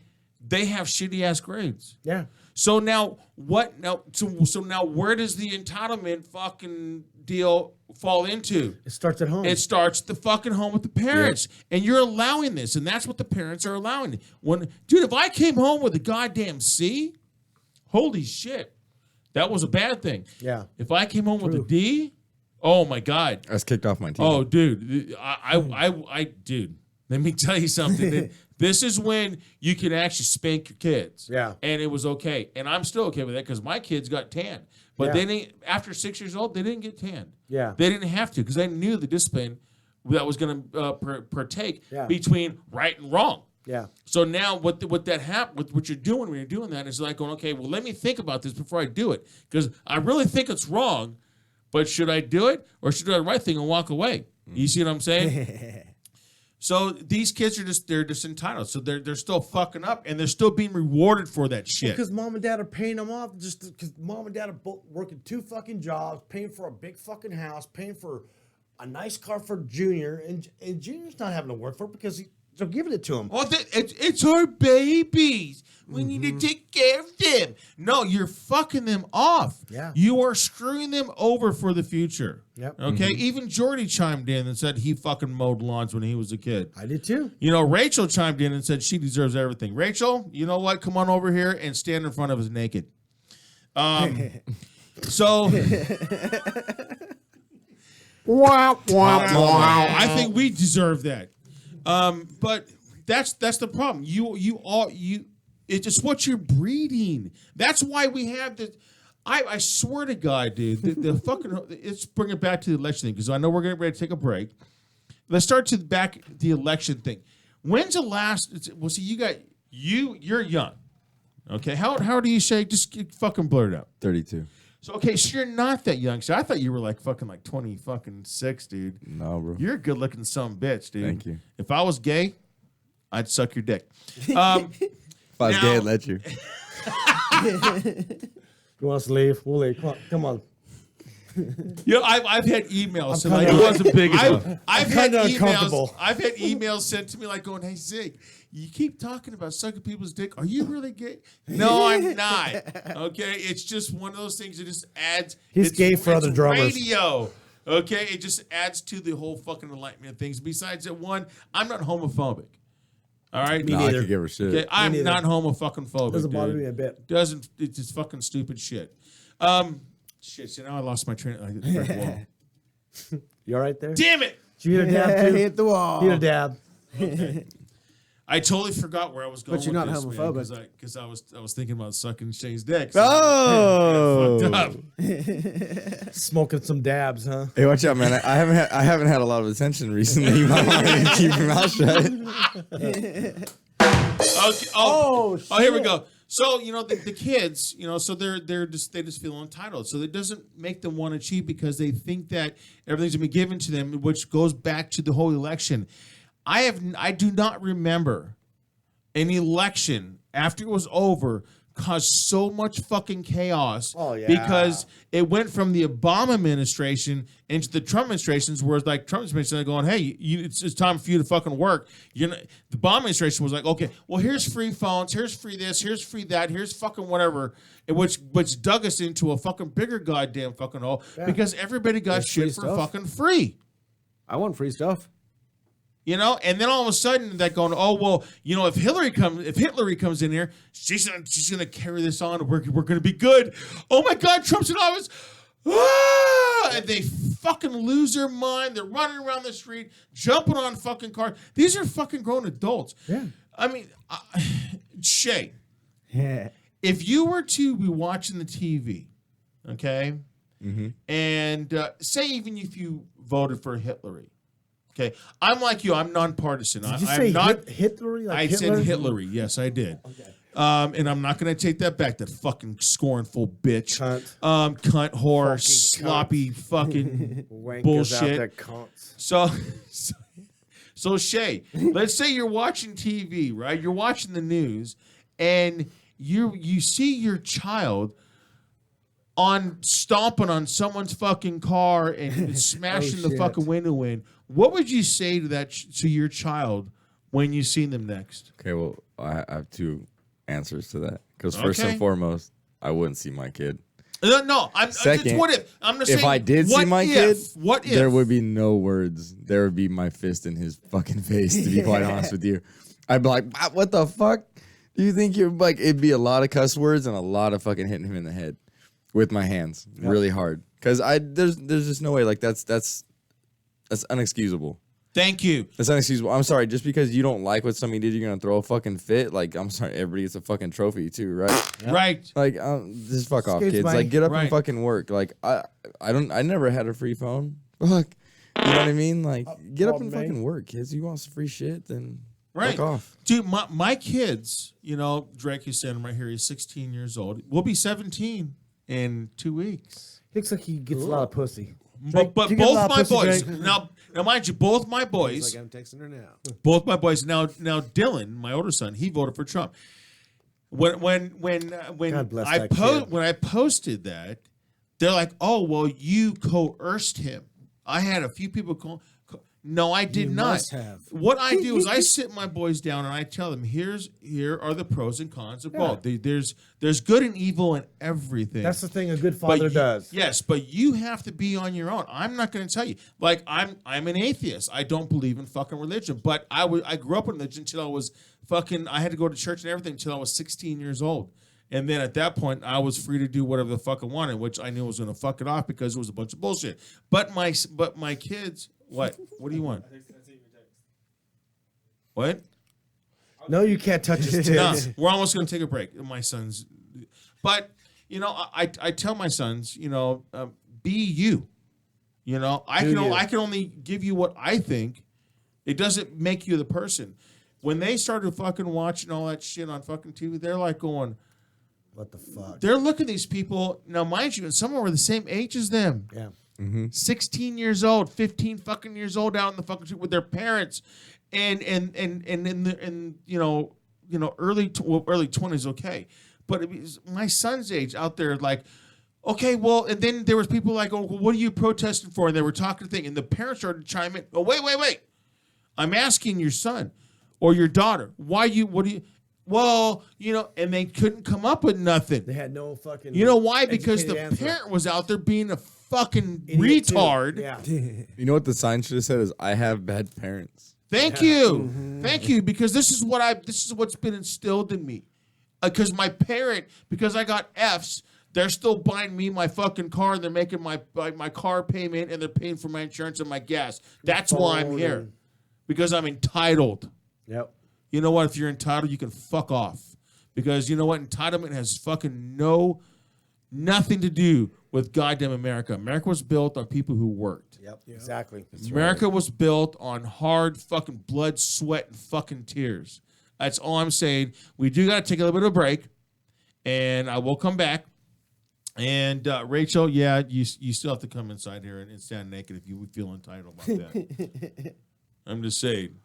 they have shitty ass grades. Yeah. So now what? So now where does the entitlement fucking deal fall into? It starts at home. It starts at the fucking home with the parents, and you're allowing this, and that's what the parents are allowing. Dude, if I came home with a goddamn C, holy shit, that was a bad thing. Yeah. If I came home with a D, oh my god. I was kicked off my team. Oh, dude, dude, let me tell you something. This is when you can actually spank your kids. Yeah. And it was okay. And I'm still okay with that because my kids got tanned. But Yeah. they didn't, after 6 years old, they didn't get tanned. Yeah. They didn't have to because they knew the discipline that was going to partake Yeah. between right and wrong. Yeah. So now what you're doing when you're doing that is like going, okay, well, let me think about this before I do it because I really think it's wrong, but should I do it or should I do the right thing and walk away? You see what I'm saying? So these kids they're just entitled. So they're still fucking up and they're still being rewarded for that shit. Because mom and dad are paying them off just because mom and dad are both working 2 fucking jobs, paying for a big fucking house, paying for a nice car for Junior, and Junior's not having to work for it because they're giving it to him. Well, it's our babies. We need to take care of them. No, you're fucking them off. Yeah. You are screwing them over for the future. Yep. Okay? Even Jordy chimed in and said he fucking mowed lawns when he was a kid. I did too. You know, Rachel chimed in and said she deserves everything. Rachel, you know what? Come on over here and stand in front of us naked. So I think we deserve that. But that's the problem. It's just what you're breeding. That's why we have the. I swear to God, dude, the fucking. Let's bring it back to the election thing because I know we're getting ready to take a break. Let's start to the election thing. When's the last? Well, see, you're young. Okay, how do you say? Just fucking blurt it out. 32. So okay, so you're not that young. So I thought you were like 26, dude. No, bro. You're a good looking son of a bitch, dude. Thank you. If I was gay, I'd suck your dick. If I was gay, I'd let you. You want us to leave? We'll leave. Come on. You know, I've had emails. So kinda- like, It wasn't big enough. I've had kinda emails. uncomfortable. I've had emails sent to me like going, "Hey Zig, you keep talking about sucking people's dick. Are you really gay?" No, I'm not. Okay, it's just one of those things that just adds. He's gay for other drummers. Radio. Okay, it just adds to the whole fucking enlightenment of things. Besides that, one, I'm not homophobic. All right, No, I could give a shit. okay, I'm neither. not homophobic. Doesn't bother dude. me a bit. Doesn't. It's just fucking stupid shit. Shit. So now I lost my train. Wall. You all right there? Damn it! Did you hit a dab too? Hit the wall. Hit a dab. I totally forgot where I was going. But you're with not this, homophobic. because I was thinking about sucking Shane's dick. Oh! Fucked up. Smoking some dabs, huh? Hey, watch out, man. I haven't had a lot of attention recently. You might want to keep your mouth shut. Okay. Oh, here we go. So the kids, so they just feel entitled. So it doesn't make them want to cheat because they think that everything's gonna be given to them, which goes back to the whole election. I do not remember an election after it was over caused so much fucking chaos. Oh, yeah. Because it went from the Obama administration into the Trump administrations, whereas like Trump administration are going, hey, it's time for you to fucking work. The Obama administration was like, okay, well here's free phones, here's free this, here's free that, here's fucking whatever, which dug us into a fucking bigger goddamn fucking hole because everybody got There's shit free for stuff. fucking free. I want free stuff. And then all of a sudden they're going, oh well, if Hillary comes in here, she's gonna carry this on. We're gonna be good. Oh my God, Trump's in office. And they fucking lose their mind. They're running around the street, jumping on fucking cars. These are fucking grown adults. Yeah. I mean, Shay, Yeah. if you were to be watching the TV, okay, and say even if you voted for Hillary. Okay, I'm like you. I'm nonpartisan. Did you I'm say not. Hitler? Like I Hitler? said Hillary. Yes, I did. Okay. And I'm not going to take that back. That fucking scornful bitch. Cunt. Cunt, whore, Fucking cunt. sloppy, fucking Wankers bullshit. out there, cunts. So Shay, let's say you're watching TV, right? You're watching the news, and you see your child stomping on someone's fucking car and smashing the shit. fucking window in. What would you say to your child when you see them next? Okay, well, I have two answers to that. Because first Okay. and foremost, I wouldn't see my kid. No, Second, it's what if. I'm just If saying. I did see what my if? kid, What if there would be no words. There would be my fist in his fucking face, to be quite honest with you. I'd be like, what the fuck? Do you think you're like, it'd be a lot of cuss words and a lot of fucking hitting him in the head with my hands really hard. Because there's just no way. Like, that's unexcusable. Thank you. That's unexcusable. I'm sorry. Just because you don't like what somebody did, you're gonna throw a fucking fit. Like, I'm sorry. Everybody gets a fucking trophy too, right? Right. Like, just fuck off, Skates, kids. buddy. Like, get up Right. and fucking work. Like, I never had a free phone. Fuck. You know what I mean? Like, get up and man. fucking work, kids. You want some free shit? Then Right. fuck off. Dude, my kids, Drake, you said him right here. He's 16 years old. We'll be 17 in 2 weeks. Looks like he gets a lot of pussy. But do you get a both lot of my pussy, boys Drake? now mind you, both my It's boys, like I'm texting her now. both my boys now Dylan, my older son, he voted for Trump. When God bless I that kid. when I posted that, they're like, "Oh, well, you coerced him." I had a few people No, I did You not. must have. What I do is I sit my boys down and I tell them, here are the pros and cons of both. There's good and evil in everything. That's the thing a good father does. Yes, but you have to be on your own. I'm not going to tell you. Like, I'm an atheist. I don't believe in fucking religion. But I grew up in religion until I was I had to go to church and everything until I was 16 years old. And then at that point, I was free to do whatever the fuck I wanted, which I knew was going to fuck it off because it was a bunch of bullshit. But my kids, what? What do you want? What? No, you can't touch his No, tits. we're almost going to take a break. My sons, but you know, I tell my sons, you know, be you. You know, I can only give you what I think. It doesn't make you the person. When they started fucking watching all that shit on fucking TV, they're like going, What the fuck? they're looking at these people. Now, mind you, some were the same age as them. Yeah. 16 years old, 15 fucking years old out in the fucking street with their parents. And in you know early 20s, okay. But it was my son's age out there like, okay, well, and then there was people like, oh, well, what are you protesting for? And they were talking thing, and the parents started to chime in. Oh, wait. I'm asking your son or your daughter, what do you, well, you know, and they couldn't come up with nothing. They had no fucking. You know why? Because the educated answer. parent was out there being a fucking Idiot too. retard. Yeah. You know what the sign should have said is, I have bad parents. Thank you, because this is what's been instilled in me. Because my parent, because I got Fs, they're still buying me my fucking car. And they're making my car payment, and they're paying for my insurance and my gas. That's why I'm here, because I'm entitled. Yep. You know what? If you're entitled, you can fuck off, because you know what? Entitlement has fucking nothing to do with goddamn America. America was built on people who worked. Yep. Exactly. America was built on hard fucking blood, sweat, and fucking tears. That's all I'm saying. We do got to take a little bit of a break, and I will come back. And Rachel, yeah, you still have to come inside here and stand naked if you feel entitled about that. I'm just saying.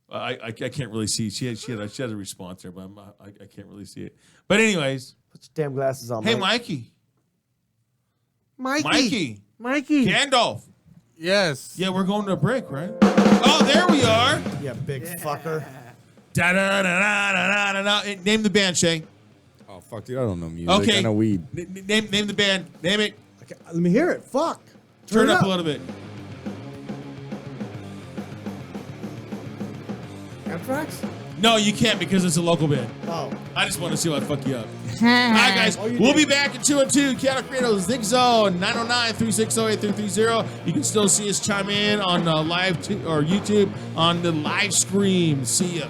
I can't really see. She had a response there, but I can't really see it. But anyways, Put your damn glasses on. hey, Mike. Mikey, Mikey. Gandolph. Yes. Yeah, we're going to a break, right? Oh, there we are. Yeah, big fucker. Da da da da da da da. Name the band, Shay. Oh, fuck, dude, I don't know music. Okay. I know weed. Name the band. Name it. Okay, let me hear it. Fuck. Turn it up a little bit. Anthrax? No, you can't because it's a local band. Oh. I just want to see what fuck you up. All right, guys. We'll be back in 2 and 2. KaoticRadio, Zig Zone, 909-360-8330. You can still see us chime in on live or YouTube on the Livescream. See ya.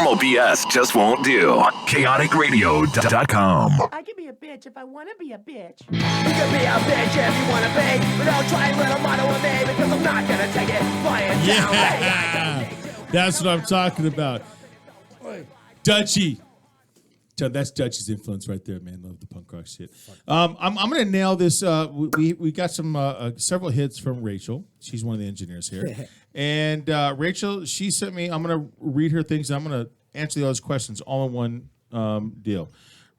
Normal BS just won't do. KaoticRadio.com. I can be a bitch if I want to be a bitch. You can be a bitch if you wanna be, but don't try and little motto with me because I'm not gonna take it. Flying down. Yeah, that's what I'm talking about. Dutchie. That's Dutchie's influence right there, man. Love the punk rock shit. I'm gonna nail this. We got some several hits from Rachel. She's one of the engineers here, and Rachel, she sent me. I'm gonna read her things. And I'm gonna answer those questions all in one deal.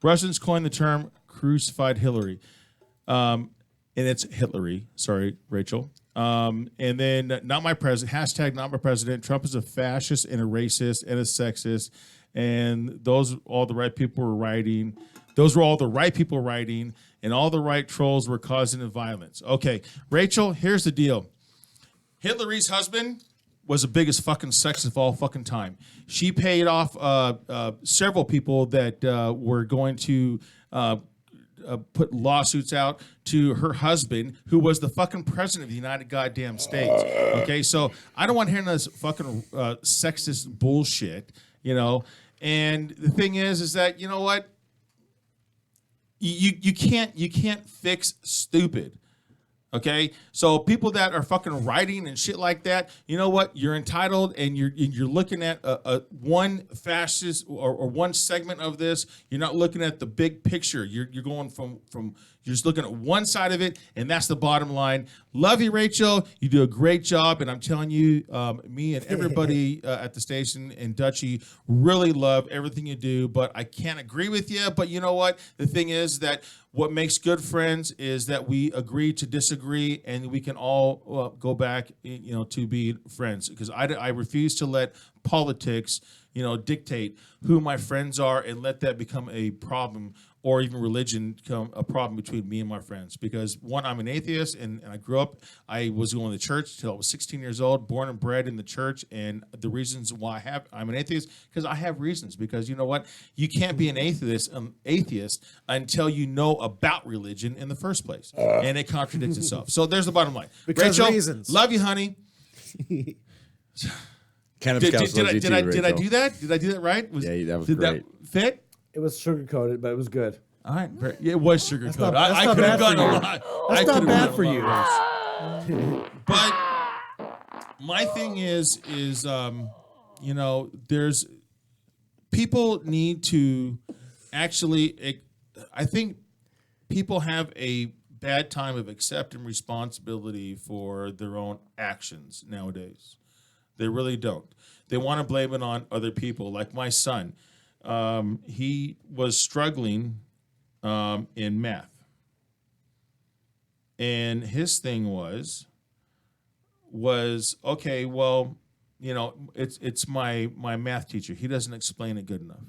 Russians coined the term "crucified Hillary," and it's Hitlery. Sorry, Rachel. And then not my president. Hashtag not my president. Trump is a fascist and a racist and a sexist. And those all the right people were writing. Those were all the right people writing, and all the right trolls were causing the violence. Okay, Rachel, here's the deal. Hillary's husband was the biggest fucking sexist of all fucking time. She paid off several people that were going to put lawsuits out to her husband, who was the fucking president of the United goddamn States. Okay, so I don't want to hear this fucking sexist bullshit, you know. And the thing is that, you know what? You can't fix stupid. Okay, so people that are fucking writing and shit like that, you know what? You're entitled, and you're looking at a one fascist or one segment of this. You're not looking at the big picture. You're going from you're just looking at one side of it, and that's the bottom line. Love you, Rachel. You do a great job, and I'm telling you, me and everybody at the station and Dutchie really love everything you do. But I can't agree with you. But you know what? The thing is that what makes good friends is that we agree to disagree, and we can all go back, you know, to be friends. Because I refuse to let politics, you know, dictate who my friends are and let that become a problem, or even religion become a problem between me and my friends. Because one, I'm an atheist, and I grew up, I was going to church till I was 16 years old, born and bred in the church. And the reasons why I'm an atheist, because I have reasons. Because you know what? You can't be an atheist until you know about religion in the first place. And it contradicts itself. So there's the bottom line. Because Rachel, reasons. love you, honey. Cannabis Cows loves you too, Did I Rachel. do that? Did I do that right? Yeah, that was did great. That fit? It was sugar coated, but it was good. All right, it was sugar coated. not- that's I not could have bad gone for a you. lot. That's not bad for you. But my thing is, you know, there's people need to actually. I think people have a bad time of accepting responsibility for their own actions nowadays. They really don't. They want to blame it on other people. Like my son, he was struggling in math. And his thing was okay, well, you know, it's my math teacher. He doesn't explain it good enough.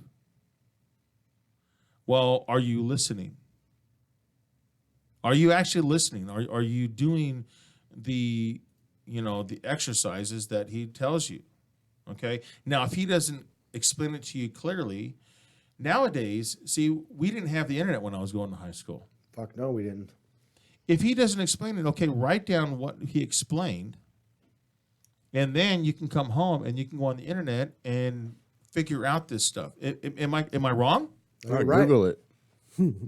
Well, are you listening? Are you actually listening? Are you doing the exercises that he tells you? Okay. Now, if he doesn't explain it to you clearly, nowadays, see, we didn't have the internet when I was going to high school. Fuck no, we didn't. If he doesn't explain it, okay, write down what he explained, and then you can come home and you can go on the internet and figure out this stuff. Am I wrong? All right, right. Google it.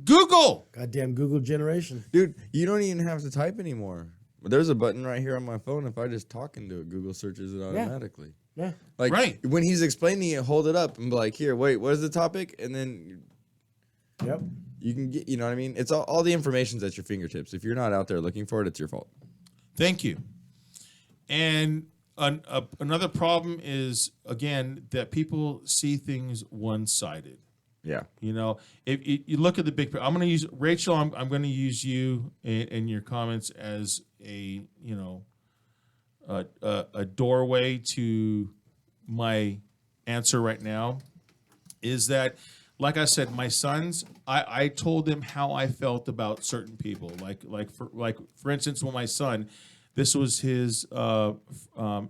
Google. Goddamn Google generation. Dude, you don't even have to type anymore. There's a button right here on my phone. If I just talk into it, Google searches it automatically. Yeah. Like, Right. when he's explaining it, hold it up and be like, here, wait, what is the topic? And then Yep. you can get, you know what I mean? It's all the information's at your fingertips. If you're not out there looking for it, it's your fault. Thank you. And another problem is, again, that people see things one-sided. Yeah. You know, if you look at the big, I'm going to use Rachel. I'm going to use you in your comments as a doorway to my answer right now. Is that, like I said, my sons, I told them how I felt about certain people. For instance, when my son, this was his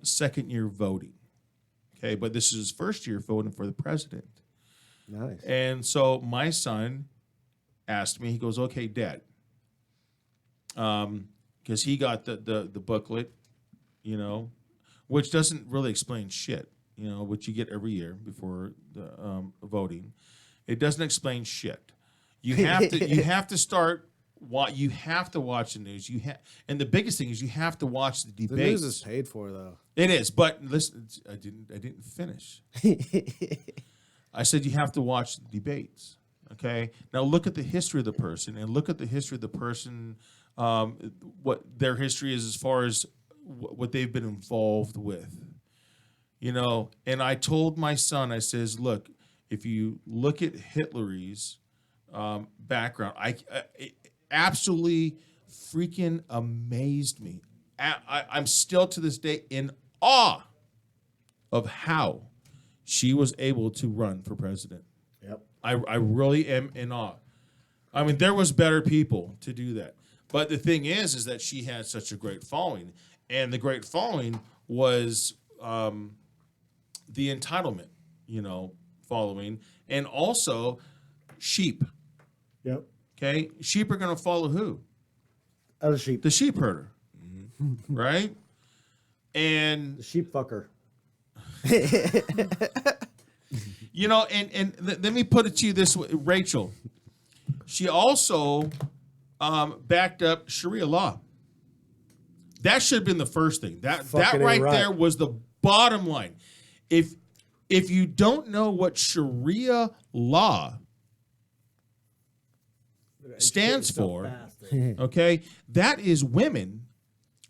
second year voting. Okay, but this is his first year voting for the president. Nice. And so my son asked me, he goes, okay, Dad, because he got the booklet, you know, which doesn't really explain shit. which you get every year before the voting, it doesn't explain shit. You have to you have to watch the news. And the biggest thing is you have to watch the debates. The news is paid for, though. It is, but listen, I didn't finish. I said you have to watch the debates. Okay, now look at the history of the person, and look at the history of the person, what their history is as far as what they've been involved with. And I told my son, I says, look, if you look at Hitler's background, it absolutely freaking amazed me. I'm still to this day in awe of how she was able to run for president. Yep. I really am in awe. I mean, there was better people to do that. But the thing is that she had such a great following. And the great following was the entitlement, following. And also sheep. Yep. Okay? Sheep are going to follow who? Other sheep. The sheep herder. Right? And The sheep fucker. Let me put it to you this way, Rachel. She also backed up Sharia law. That should have been the first thing. That right there was the bottom line. If you don't know what Sharia law stands for, okay, that is women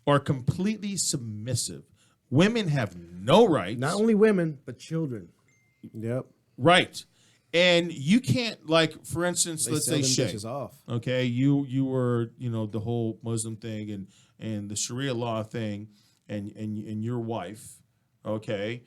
are completely submissive. Women have no rights. Not only women, but children. Yep. Right. And you can't, like, for instance, They let's sell say them Shay. bitches off. Okay, you were, the whole Muslim thing and the Sharia law thing and your wife, okay?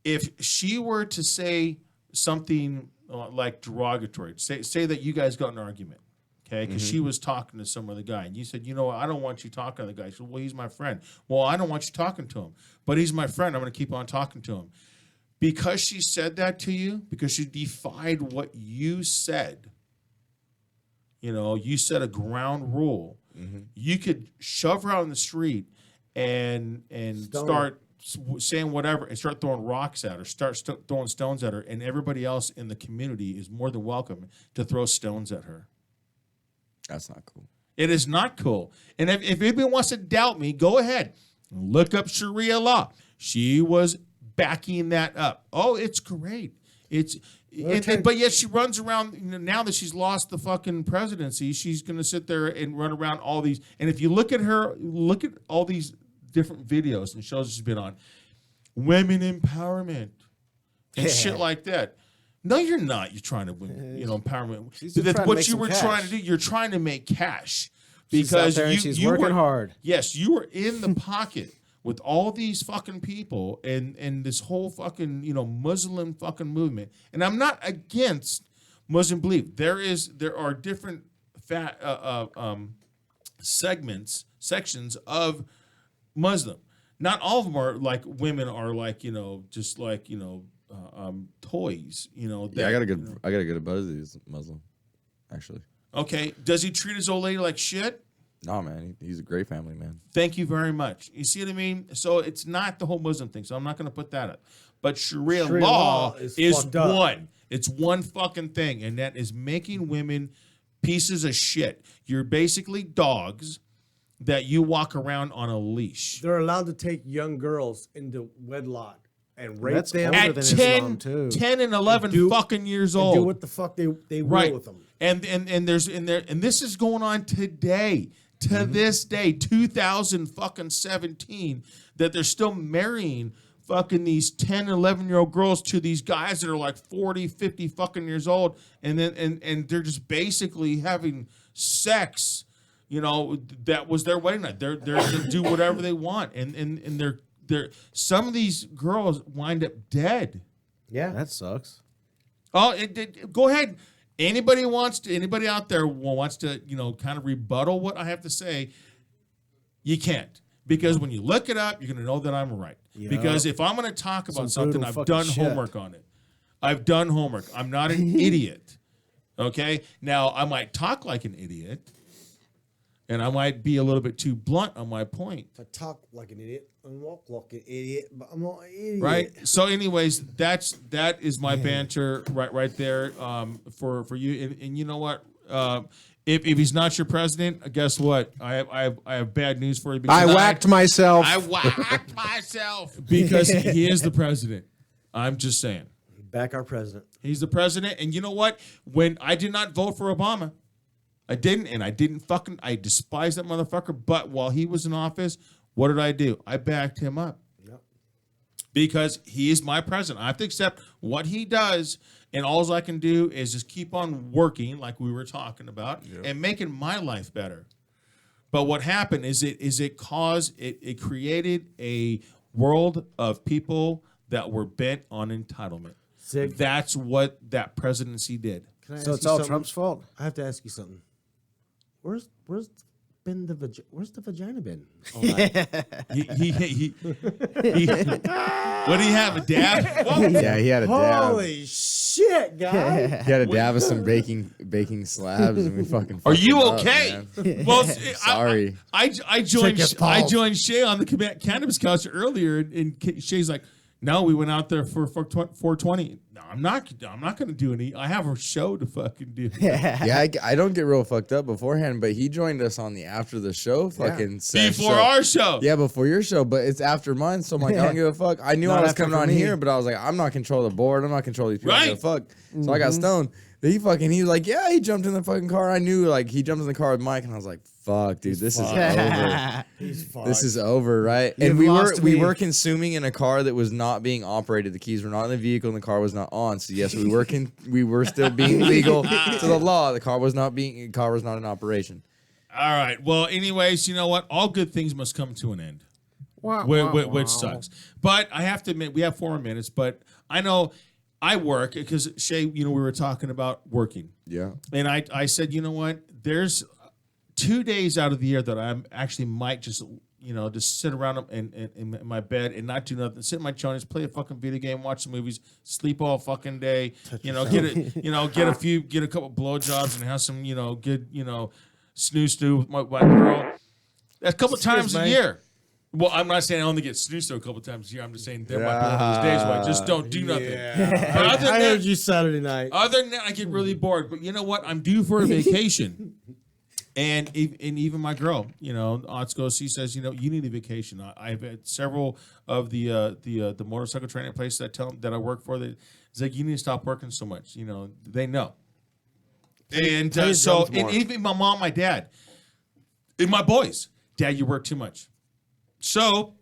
If she were to say something like derogatory, say that you guys got in an argument, okay? Because she was talking to some other guy, and you said, I don't want you talking to the guy. She said, well, he's my friend. Well, I don't want you talking to him, but he's my friend. I'm going to keep on talking to him. Because she said that to you, because she defied what you said, you set a ground rule. You could shove her out in the street and start saying whatever and start throwing rocks at her, start throwing stones at her, and everybody else in the community is more than welcome to throw stones at her. That's not cool. It is not cool. And if anybody wants to doubt me, go ahead. Look up Sharia law. She was backing that up. Oh, it's great. But yet she runs around, now that she's lost the fucking presidency, she's going to sit there and run around all these. And if you look at her, look at all these different videos and shows she's been on, women empowerment and shit like that. No, you're not. You're trying to win, empowerment. What you were trying to do, you're trying to make cash because she's working hard. Yes, you were in the pocket with all these fucking people and this whole fucking Muslim fucking movement. And I'm not against Muslim belief. There are different sections of Muslim. Not all of them are like women are like just like toys. Yeah, I got a good buddy who's Muslim, actually. Okay, does he treat his old lady like shit? No, man, he's a great family man. Thank you very much. You see what I mean? So it's not the whole Muslim thing. So I'm not going to put that up. But Sharia law is one. It's one fucking thing, and that is making women pieces of shit. You're basically dogs that you walk around on a leash. They're allowed to take young girls into wedlock and rape That's them older At than 10, Islam, too. 10 and 11 fucking years and old. do what the fuck they will Right. with them. And this is going on today. To this day, 2017, that they're still marrying fucking these 10, 11-year-old girls to these guys that are like 40, 50 fucking years old, and they're just basically having sex. That was their wedding night. They're to do whatever they want, and they're some of these girls wind up dead. Yeah. That sucks. Oh, go ahead. Anybody out there wants to, kind of rebuttal what I have to say, you can't. Because when you look it up, you're going to know that I'm right. Yeah. Because if I'm going to talk about something, brutal I've fucking done shit. homework on it. I've done homework. I'm not an idiot. Okay? Now, I might talk like an idiot, and I might be a little bit too blunt on my point. I talk like an idiot and walk like an idiot, but I'm not an idiot. Right. So, anyways, that is my banter right there for you. And you know what? If he's not your president, guess what? I have bad news for you. I whacked myself. I whacked myself because he is the president. I'm just saying. Back our president. He's the president, and you know what? When I did not vote for Obama, I despise that motherfucker. But while he was in office, what did I do? I backed him up. Yep. Because he is my president. I have to accept what he does, and all I can do is just keep on working, like we were talking about, and making my life better. But what happened is it created a world of people that were bent on entitlement. Zig. That's what that presidency did. Can I So ask it's you all something? Trump's fault. I have to ask you something. Where's the vagina been? All night? He what do you have, a dab? What? Yeah, he had a dab. Holy shit, guy! He had a dab of some baking slabs, and we fucking. Are fucked you him up, okay? man. Well, Sorry. I joined Check your I pulse. joined Shay on the cannabis couch earlier, and Shay's like, "No, we went out there for 420." No, I'm not going to do any. I have a show to fucking do. Yeah, I don't get real fucked up beforehand, but he joined us on the after the show fucking sesh, Before so- our show. Yeah, before your show, but it's after mine, so I'm like, I don't give a fuck. I knew Not I was after coming for on me. here, but I was like, I'm not control the board. I'm not control these people. I don't give a fuck. So I got stoned. Then he was like, yeah, he jumped in the fucking car. I knew, like, he jumped in the car with Mike, and I was like, fuck, dude, this is over. He's fucked. This is over, right? You've And lost we me. were consuming in a car that was not being operated. The keys were not in the vehicle, and the car was not on. So yes, we were still being legal to the law. The car was not in operation. All right. Well, anyways, you know what? All good things must come to an end. Which sucks. But I have to admit, we have 4 more minutes, but I know I work because Shay, we were talking about working. Yeah. And I said, you know what? There's 2 days out of the year that I actually might just sit around in my bed and not do nothing. Sit in my chair, just play a fucking video game, watch some movies, sleep all fucking day. Get a couple blowjobs and have some good snoo with my girl. A couple times a year. Well, I'm not saying I only get snoozed a couple times a year. I'm just saying there might be one of those days where I just don't do nothing. But other than I that, heard you Saturday night. other than that, I get really bored. But you know what? I'm due for a vacation. And even my girl, Otsko, she says, you need a vacation. I've had several of the motorcycle training places that I work for. That it's like, you need to stop working so much. They know. And and even my mom, my dad, and my boys, Dad, you work too much. So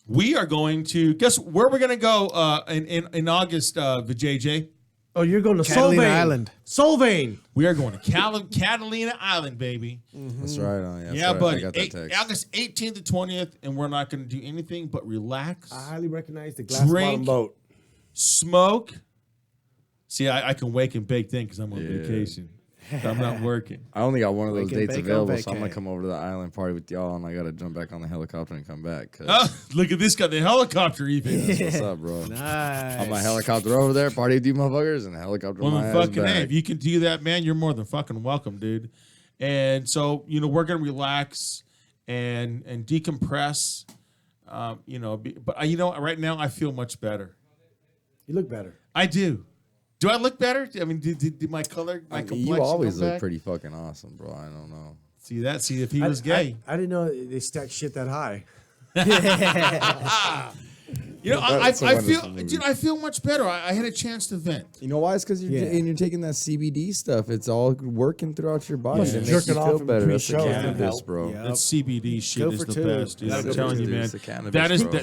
we are going to guess where we're going to go in August, JJ. Oh, you're going to Catalina Solvang. Island. Solvang. We are going to Catalina Island, baby. That's right. Yeah, that's right. buddy. I got that text. August 18th to 20th, and we're not going to do anything but relax, I highly recognize the glass bottom Drink. boat. smoke. See, I can wake and bake then because I'm on vacation. I'm not working. I only got one of those Wake and dates bake on available, so I'm gonna vacay. come over to the island party with y'all, and I gotta jump back on the helicopter and come back. 'Cause Oh, look at this guy, the helicopter even. that's what's up, bro? Nice. On my helicopter over there, party with you motherfuckers, and a helicopter Well, on my then ass fucking back. hey, if you can do that, man, you're more than fucking welcome, dude. And so, we're gonna relax and decompress. But right now I feel much better. You look better. I do. Do I look better? I mean, did my color, my complexion You always come look back? pretty fucking awesome, bro. I don't know. See that? See if he was gay. I didn't know they stacked shit that high. I That's a feel, wonderful dude, I feel much better. I had a chance to vent. You know why? It's because you're taking that CBD stuff. It's all working throughout your body. Yeah. It makes Jerking you off feel in better. between That's the shows, cannabis, help. bro. Yeah. That CBD shit Go is for the two. best, dude. Yeah, I'm go for telling two, you, dude. man. It's the cannabis, That is bro.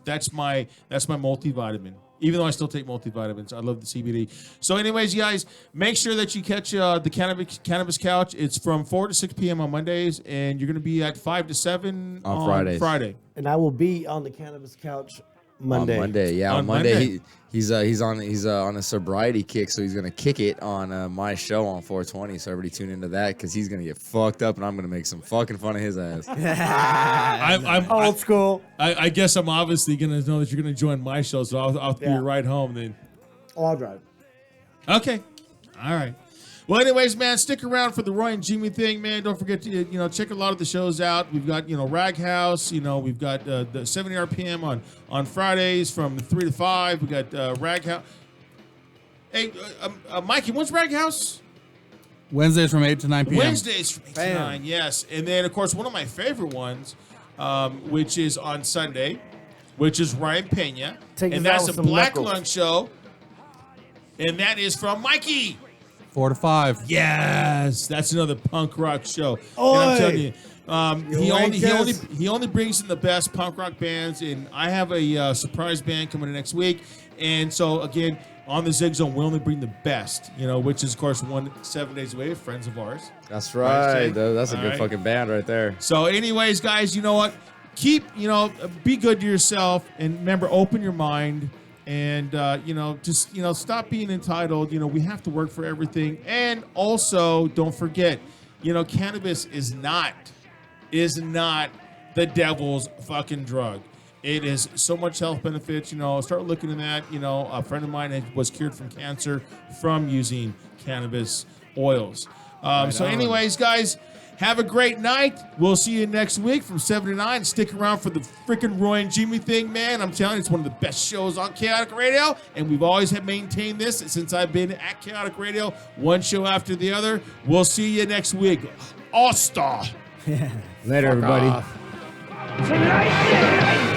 that's my multivitamin. Even though I still take multivitamins, I love the CBD. So, anyways, you guys, make sure that you catch the cannabis couch. It's from 4 to 6 p.m. on Mondays, and you're going to be at 5 to 7 On Fridays. Friday. And I will be on the cannabis couch Monday. On Monday, yeah. On On Monday, Monday. he's on a sobriety kick, so he's gonna kick it on my show on 420. So everybody tune into that because he's gonna get fucked up, and I'm gonna make some fucking fun of his ass. I'm Old school. I guess I'm obviously going to know that you're going to join my show, so I'll be Yeah. your ride home then. Oh, I'll drive. Okay. All right. Well, anyways, man, stick around for the Roy and Jimmy thing, man. Don't forget to check a lot of the shows out. We've got Rag House. We've got the 70 RPM on Fridays from 3 to 5. We got Rag House. Hey, Mikey, when's Rag House? Wednesdays from 8 to 9 p.m. Wednesdays from 8 to 9, yes. And then, of course, one of my favorite ones, which is on Sunday, which is Ryan Pena. And that's a Black Lung show. And that is from Mikey. 4 to 5. Yes, that's another punk rock show. And I'm telling you, he only brings in the best punk rock bands. And I have a surprise band coming in next week. And so, again, on the Zig Zone, we only bring the best, which is, of course, 7 days away, friends of ours. That's right. That's a good fucking band right there. So anyways, guys, you know what? Keep, be good to yourself. And remember, open your mind. And, just, stop being entitled. We have to work for everything. And also, don't forget, cannabis is not the devil's fucking drug. It is so much health benefits. Start looking at that. A friend of mine was cured from cancer from using cannabis oils. So anyways, guys, have a great night. We'll see you next week from 7 to 9. Stick around for the freaking Roy and Jimmy thing, man. I'm telling you, it's one of the best shows on Chaotic Radio, and we've always maintained this since I've been at Chaotic Radio, one show after the other. We'll see you next week. All-star. Later, everybody. Tonight.